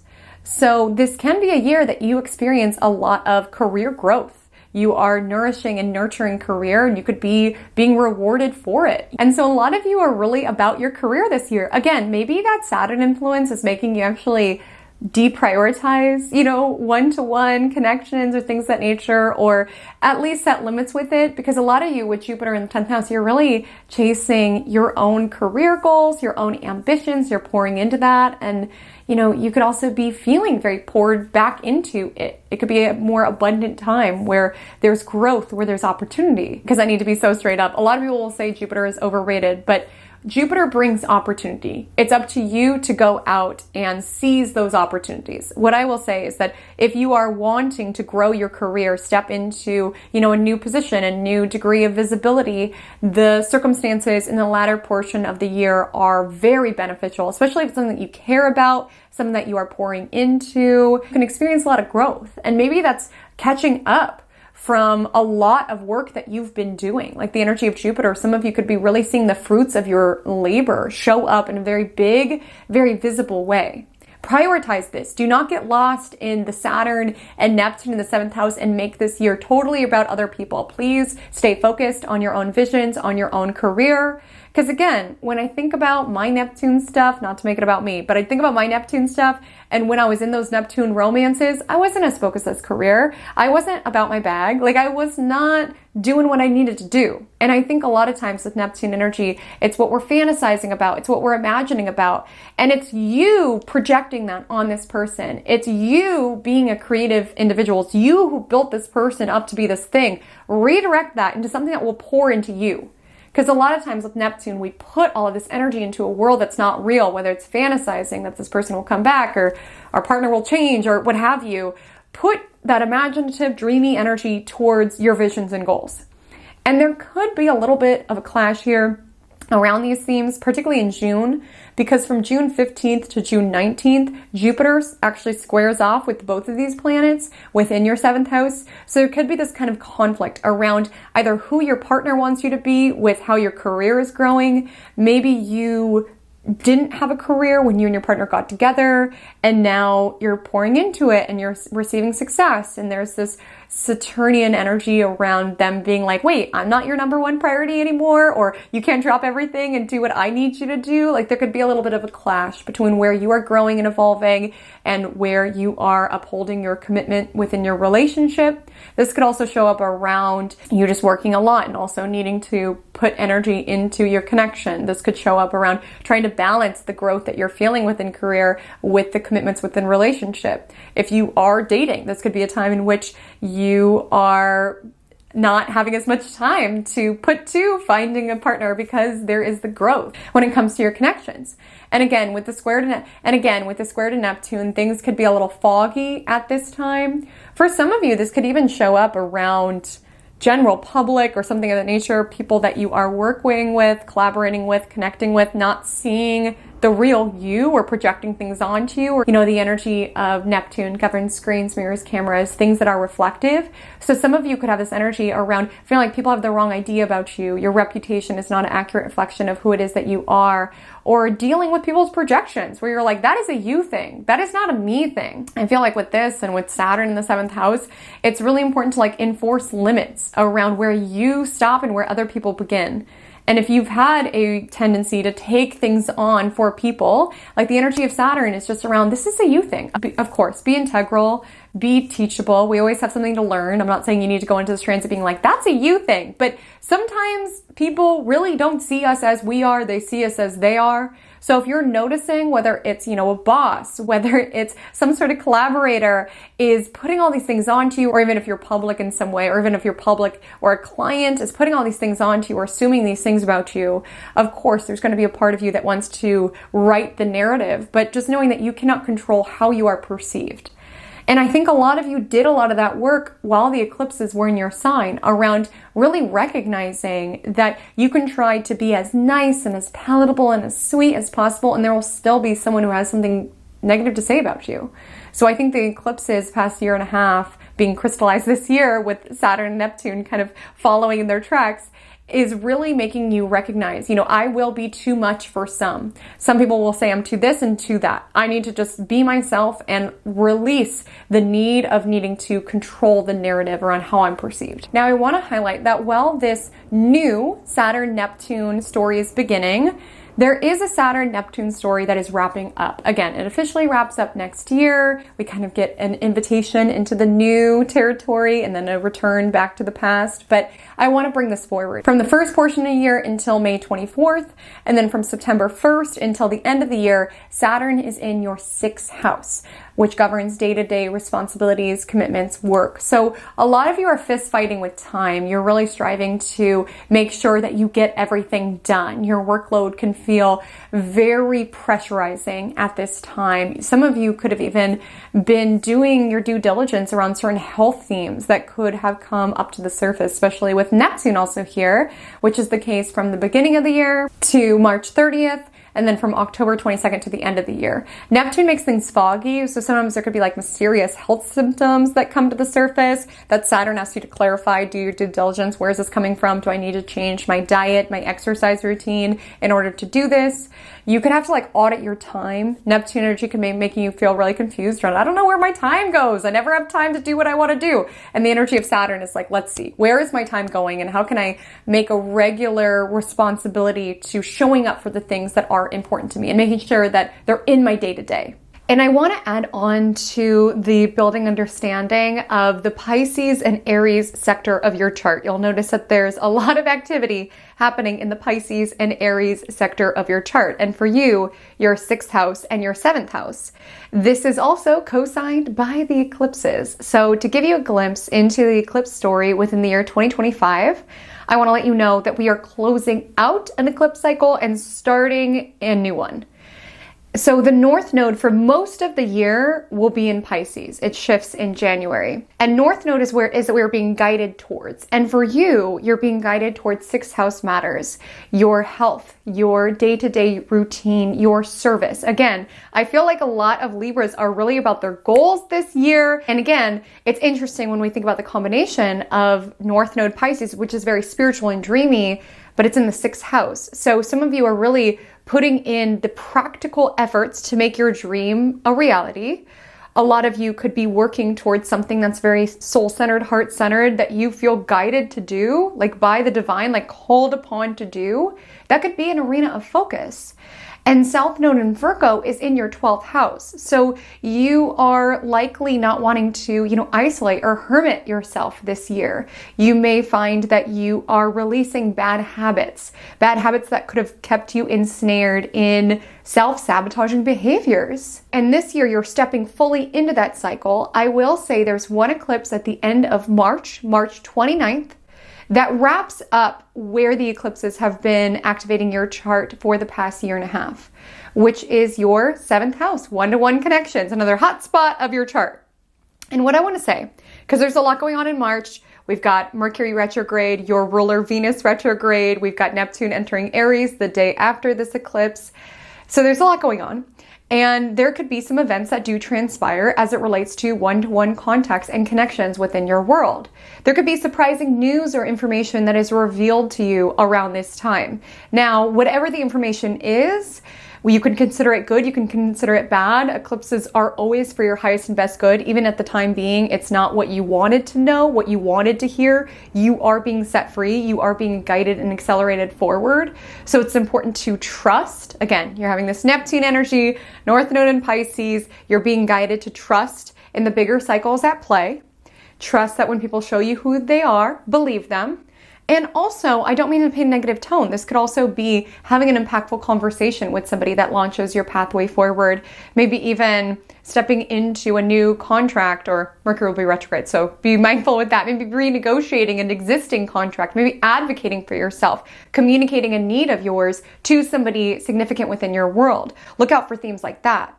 So this can be a year that you experience a lot of career growth. You are nourishing and nurturing career and you could be being rewarded for it. And so a lot of you are really about your career this year. Again, maybe that Saturn influence is making you actually deprioritize, one-to-one connections or things of that nature, or at least set limits with it. Because a lot of you with Jupiter in the 10th house, you're really chasing your own career goals, your own ambitions, you're pouring into that. And you could also be feeling very poured back into it. It could be a more abundant time where there's growth, where there's opportunity. Because I need to be so straight up. A lot of people will say Jupiter is overrated, but Jupiter brings opportunity. It's up to you to go out and seize those opportunities. What I will say is that if you are wanting to grow your career, step into, a new position, a new degree of visibility, the circumstances in the latter portion of the year are very beneficial, especially if it's something that you care about, something that you are pouring into. You can experience a lot of growth. And maybe that's catching up from a lot of work that you've been doing. Like the energy of Jupiter, some of you could be really seeing the fruits of your labor show up in a very big, very visible way. Prioritize this. Do not get lost in the Saturn and Neptune in the 7th house and make this year totally about other people. Please stay focused on your own visions, on your own career. Because again, when I think about my Neptune stuff, not to make it about me, but I think about my Neptune stuff, and when I was in those Neptune romances, I wasn't as focused as career. I wasn't about my bag. I was not doing what I needed to do. And I think a lot of times with Neptune energy, it's what we're fantasizing about. It's what we're imagining about. And it's you projecting that on this person. It's you being a creative individual. It's you who built this person up to be this thing. Redirect that into something that will pour into you. Because a lot of times with Neptune, we put all of this energy into a world that's not real, whether it's fantasizing that this person will come back or our partner will change or what have you. Put that imaginative, dreamy energy towards your visions and goals. And there could be a little bit of a clash here around these themes, particularly in June, because from June 15th to June 19th, Jupiter actually squares off with both of these planets within your 7th house. So there could be this kind of conflict around either who your partner wants you to be with how your career is growing. Maybe you didn't have a career when you and your partner got together, and now you're pouring into it and you're receiving success. And there's this Saturnian energy around them being like, wait, I'm not your number one priority anymore, or you can't drop everything and do what I need you to do. Like, there could be a little bit of a clash between where you are growing and evolving and where you are upholding your commitment within your relationship. This could also show up around you just working a lot and also needing to put energy into your connection. This could show up around trying to balance the growth that you're feeling within career with the commitments within relationship. If you are dating, this could be a time in which you are not having as much time to put to finding a partner because there is the growth when it comes to your connections. And again, with the square to Neptune, things could be a little foggy at this time. For some of you, this could even show up around general public or something of that nature, people that you are working with, collaborating with, connecting with, not seeing the real you or projecting things onto you. Or, the energy of Neptune governs screens, mirrors, cameras, things that are reflective. So some of you could have this energy around feeling like people have the wrong idea about you. Your reputation is not an accurate reflection of who it is that you are. Or dealing with people's projections where you're like, that is a you thing. That is not a me thing. I feel like with this and with Saturn in the 7th house, it's really important to enforce limits around where you stop and where other people begin. And if you've had a tendency to take things on for people, like the energy of Saturn is just around, this is a you thing. Of course, be integral, be teachable. We always have something to learn. I'm not saying you need to go into this trance of being like, that's a you thing. But sometimes people really don't see us as we are. They see us as they are. So if you're noticing whether it's, a boss, whether it's some sort of collaborator is putting all these things onto you, or even if you're public in some way, or even if you're public or a client is putting all these things onto you or assuming these things about you, of course, there's going to be a part of you that wants to write the narrative, but just knowing that you cannot control how you are perceived. And I think a lot of you did a lot of that work while the eclipses were in your sign around really recognizing that you can try to be as nice and as palatable and as sweet as possible, and there will still be someone who has something negative to say about you. So I think the eclipses past year and a half being crystallized this year with Saturn and Neptune kind of following in their tracks is really making you recognize, I will be too much for some. Some people will say I'm too this and too that. I need to just be myself and release the need of needing to control the narrative around how I'm perceived. Now, I want to highlight that while this new Saturn-Neptune story is beginning, there is a Saturn-Neptune story that is wrapping up. Again, it officially wraps up next year. We kind of get an invitation into the new territory and then a return back to the past. But I want to bring this forward from the first portion of the year until May 24th. And then from September 1st until the end of the year, Saturn is in your 6th house, which governs day-to-day responsibilities, commitments, work. So a lot of you are fist fighting with time. You're really striving to make sure that you get everything done. Your workload can feel very pressurizing at this time. Some of you could have even been doing your due diligence around certain health themes that could have come up to the surface, especially with Neptune also here, which is the case from the beginning of the year to March 30th. And then from October 22nd to the end of the year. Neptune makes things foggy, so sometimes there could be mysterious health symptoms that come to the surface that Saturn asks you to clarify, do your due diligence. Where is this coming from? Do I need to change my diet, my exercise routine in order to do this? You could have to audit your time. Neptune energy can be making you feel really confused around, I don't know where my time goes. I never have time to do what I want to do. And the energy of Saturn is let's see, where is my time going and how can I make a regular responsibility to showing up for the things that are important to me and making sure that they're in my day-to-day. And I want to add on to the building understanding of the Pisces and Aries sector of your chart. You'll notice that there's a lot of activity happening in the Pisces and Aries sector of your chart. And for you, your 6th house and your 7th house. This is also co-signed by the eclipses. So to give you a glimpse into the eclipse story within the year 2025, I want to let you know that we are closing out an eclipse cycle and starting a new one. So the North Node for most of the year will be in Pisces. It shifts in January. And North Node is where we're being guided towards. And for you, you're being guided towards sixth house matters, your health, your day-to-day routine, your service. Again, I feel like a lot of Libras are really about their goals this year. And again, it's interesting when we think about the combination of North Node Pisces, which is very spiritual and dreamy, but it's in the sixth house. So some of you are really putting in the practical efforts to make your dream a reality. A lot of you could be working towards something that's very soul-centered, heart-centered, that you feel guided to do, like by the divine, like called upon to do. That could be an arena of focus. And South Node in Virgo is in your 12th house. So you are likely not wanting to, isolate or hermit yourself this year. You may find that you are releasing bad habits that could have kept you ensnared in self-sabotaging behaviors. And this year you're stepping fully into that cycle. I will say there's one eclipse at the end of March 29th, that wraps up where the eclipses have been activating your chart for the past year and a half, which is your 7th house, one-to-one connections, another hot spot of your chart. And what I want to say, because there's a lot going on in March, we've got Mercury retrograde, your ruler Venus retrograde, we've got Neptune entering Aries the day after this eclipse. So there's a lot going on. And there could be some events that do transpire as it relates to one-to-one contacts and connections within your world. There could be surprising news or information that is revealed to you around this time. Now, whatever the information is, you can consider it good, you can consider it bad. Eclipses are always for your highest and best good. Even at the time being, it's not what you wanted to know, what you wanted to hear. You are being set free. You are being guided and accelerated forward. So it's important to trust. Again, you're having this Neptune energy, North Node in Pisces. You're being guided to trust in the bigger cycles at play. Trust that when people show you who they are, believe them. And also, I don't mean to paint a negative tone. This could also be having an impactful conversation with somebody that launches your pathway forward, maybe even stepping into a new contract, or Mercury will be retrograde, so be mindful with that. Maybe renegotiating an existing contract, maybe advocating for yourself, communicating a need of yours to somebody significant within your world. Look out for themes like that.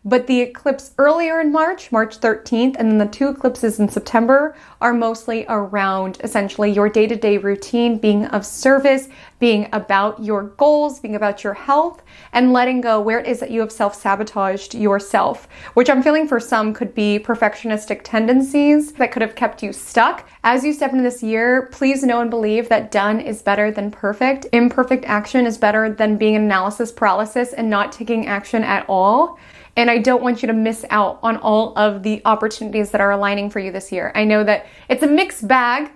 But the eclipse earlier in March 13th, and then the 2 eclipses in September are mostly around essentially your day-to-day routine, being of service, being about your goals, being about your health, and letting go where it is that you have self-sabotaged yourself, which I'm feeling for some could be perfectionistic tendencies that could have kept you stuck. As you step into this year, please know and believe that done is better than perfect. Imperfect action is better than being in analysis paralysis and not taking action at all. And I don't want you to miss out on all of the opportunities that are aligning for you this year. I know that it's a mixed bag,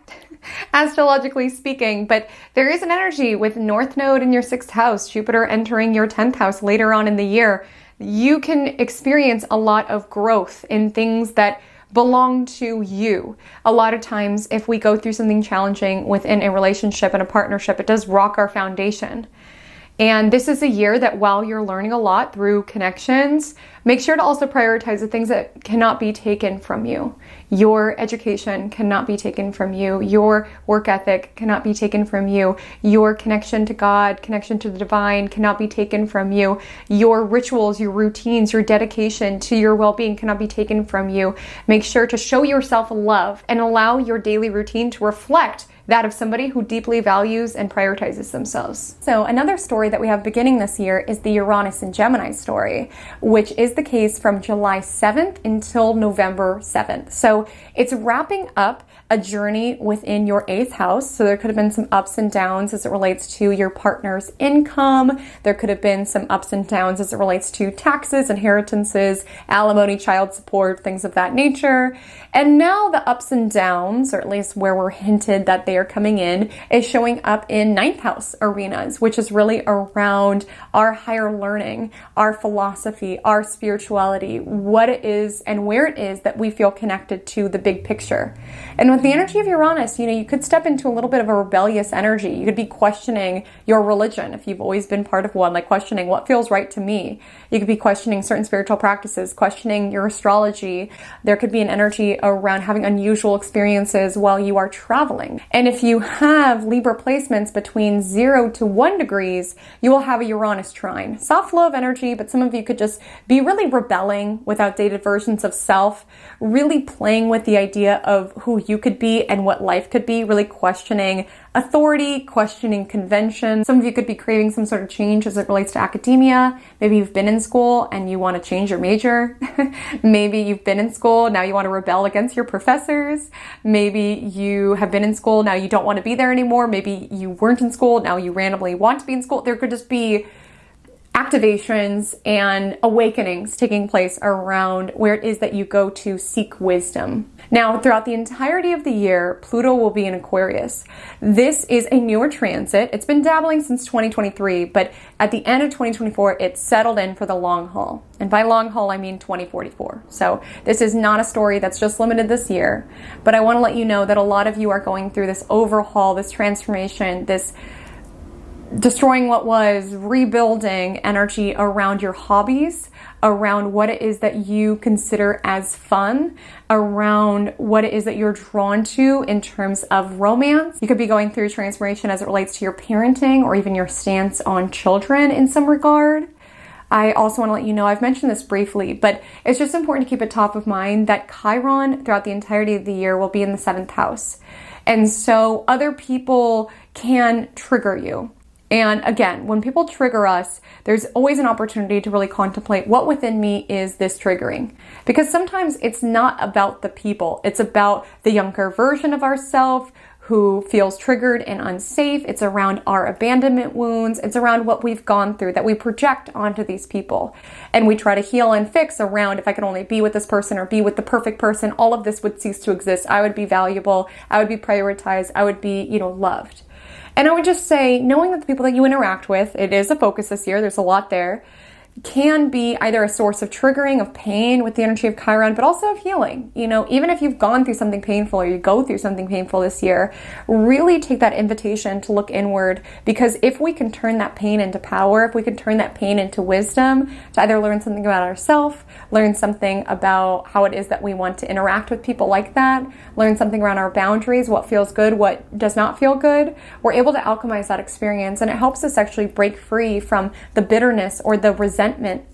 astrologically speaking, but there is an energy with North Node in your 6th house, Jupiter entering your 10th house later on in the year. You can experience a lot of growth in things that belong to you. A lot of times, if we go through something challenging within a relationship and a partnership, it does rock our foundation. And this is a year that while you're learning a lot through connections, make sure to also prioritize the things that cannot be taken from you. Your education cannot be taken from you. Your work ethic cannot be taken from you. Your connection to God, connection to the divine cannot be taken from you. Your rituals, your routines, your dedication to your well-being cannot be taken from you. Make sure to show yourself love and allow your daily routine to reflect that of somebody who deeply values and prioritizes themselves. So another story that we have beginning this year is the Uranus and Gemini story, which is the case from July 7th until November 7th. So it's wrapping up a journey within your 8th house. So there could have been some ups and downs as it relates to your partner's income. There could have been some ups and downs as it relates to taxes, inheritances, alimony, child support, things of that nature. And now the ups and downs, or at least where we're hinted that they are coming in, is showing up in 9th house arenas, which is really around our higher learning, our philosophy, our spirituality, what it is and where it is that we feel connected to the big picture. And with with the energy of Uranus, you could step into a little bit of a rebellious energy. You could be questioning your religion if you've always been part of one, like questioning what feels right to me. You could be questioning certain spiritual practices, questioning your astrology. There could be an energy around having unusual experiences while you are traveling. And if you have Libra placements between 0 to 1 degrees, you will have a Uranus trine. Soft flow of energy, but some of you could just be really rebelling with outdated versions of self, really playing with the idea of who you could be and what life could be, really questioning authority, questioning convention. Some of you could be craving some sort of change as it relates to academia. Maybe you've been in school and you want to change your major. Maybe you've been in school, now you want to rebel against your professors. Maybe you have been in school, now you don't want to be there anymore. Maybe you weren't in school, now you randomly want to be in school. There could just be activations and awakenings taking place around where it is that you go to seek wisdom. Now, throughout the entirety of the year, Pluto will be in Aquarius. This is a newer transit. It's been dabbling since 2023, but at the end of 2024, it settled in for the long haul. And by long haul, I mean 2044. So this is not a story that's just limited this year, but I want to let you know that a lot of you are going through this overhaul, this transformation, this destroying what was, rebuilding energy around your hobbies, around what it is that you consider as fun, around what it is that you're drawn to in terms of romance. You could be going through transformation as it relates to your parenting or even your stance on children in some regard. I also want to let you know, I've mentioned this briefly, but it's just important to keep it top of mind that Chiron throughout the entirety of the year will be in the 7th house. And so other people can trigger you. And again, when people trigger us, there's always an opportunity to really contemplate what within me is this triggering. Because sometimes it's not about the people. It's about the younger version of ourselves who feels triggered and unsafe. It's around our abandonment wounds. It's around what we've gone through that we project onto these people. And we try to heal and fix around, if I could only be with this person or be with the perfect person, all of this would cease to exist. I would be valuable. I would be prioritized. I would be, loved. And I would just say, knowing that the people that you interact with, it is a focus this year, there's a lot there, can be either a source of triggering, of pain with the energy of Chiron, but also of healing. Even if you've gone through something painful or you go through something painful this year, really take that invitation to look inward, because if we can turn that pain into power, if we can turn that pain into wisdom, to either learn something about ourselves, learn something about how it is that we want to interact with people like that, learn something around our boundaries, what feels good, what does not feel good, we're able to alchemize that experience, and it helps us actually break free from the bitterness or the resentment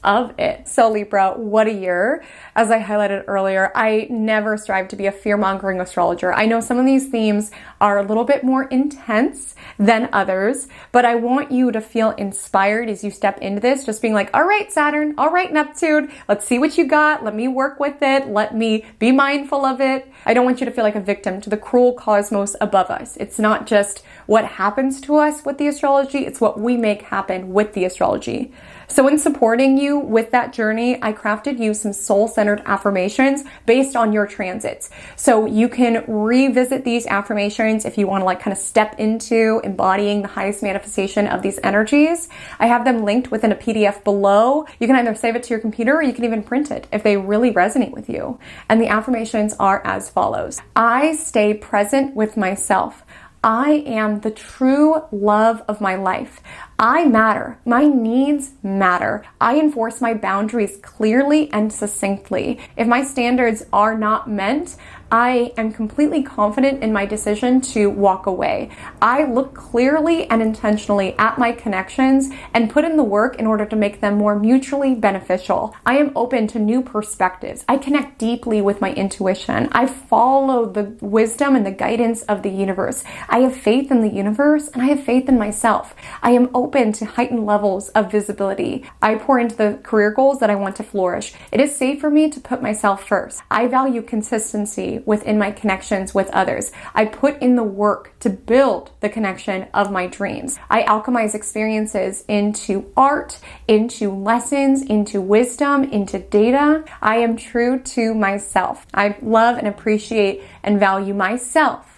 of it. So Libra, what a year. As I highlighted earlier, I never strive to be a fear-mongering astrologer. I know some of these themes are a little bit more intense than others, but I want you to feel inspired as you step into this, just being like, all right, Saturn, all right, Neptune, let's see what you got. Let me work with it. Let me be mindful of it. I don't want you to feel like a victim to the cruel cosmos above us. It's not just what happens to us with the astrology, it's what we make happen with the astrology. So in supporting you with that journey, I crafted you some soul-centered affirmations based on your transits. So you can revisit these affirmations if you want to kind of step into embodying the highest manifestation of these energies. I have them linked within a PDF below. You can either save it to your computer or you can even print it if they really resonate with you. And the affirmations are as follows. I stay present with myself. I am the true love of my life. I matter. My needs matter. I enforce my boundaries clearly and succinctly. If my standards are not met, I am completely confident in my decision to walk away. I look clearly and intentionally at my connections and put in the work in order to make them more mutually beneficial. I am open to new perspectives. I connect deeply with my intuition. I follow the wisdom and the guidance of the universe. I have faith in the universe and I have faith in myself. I am open to heightened levels of visibility. I pour into the career goals that I want to flourish. It is safe for me to put myself first. I value consistency within my connections with others. I put in the work to build the connection of my dreams. I alchemize experiences into art, into lessons, into wisdom, into data. I am true to myself. I love and appreciate and value myself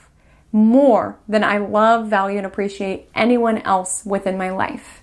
more than I love, value, and appreciate anyone else within my life.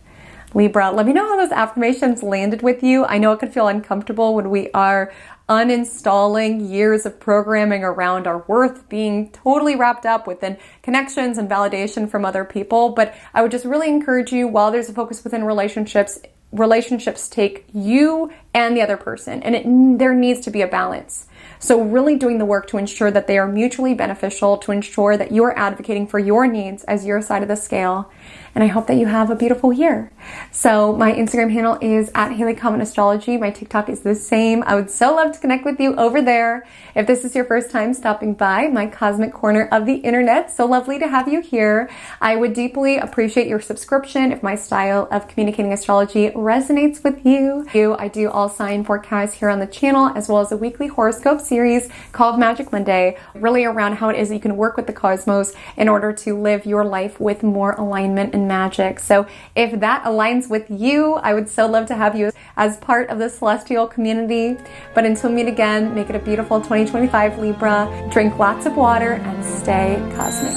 Libra. Let me know how those affirmations landed with you. I know it could feel uncomfortable when we are uninstalling years of programming around our worth being totally wrapped up within connections and validation from other people. But I would just really encourage you, while there's a focus within relationships take you and the other person, and there needs to be a balance. So really doing the work to ensure that they are mutually beneficial, to ensure that you are advocating for your needs as your side of the scale. And I hope that you have a beautiful year. So my Instagram handle is @HaleyCommentAstrology. My TikTok is the same. I would so love to connect with you over there. If this is your first time stopping by my cosmic corner of the internet, so lovely to have you here. I would deeply appreciate your subscription if my style of communicating astrology resonates with you. I do all sign forecasts here on the channel, as well as a weekly horoscope series called Magic Monday, really around how it is that you can work with the cosmos in order to live your life with more alignment and magic. So if that aligns with you, I would so love to have you as part of the celestial community. But until we meet again, make it a beautiful 2025, Libra. Drink lots of water and stay cosmic.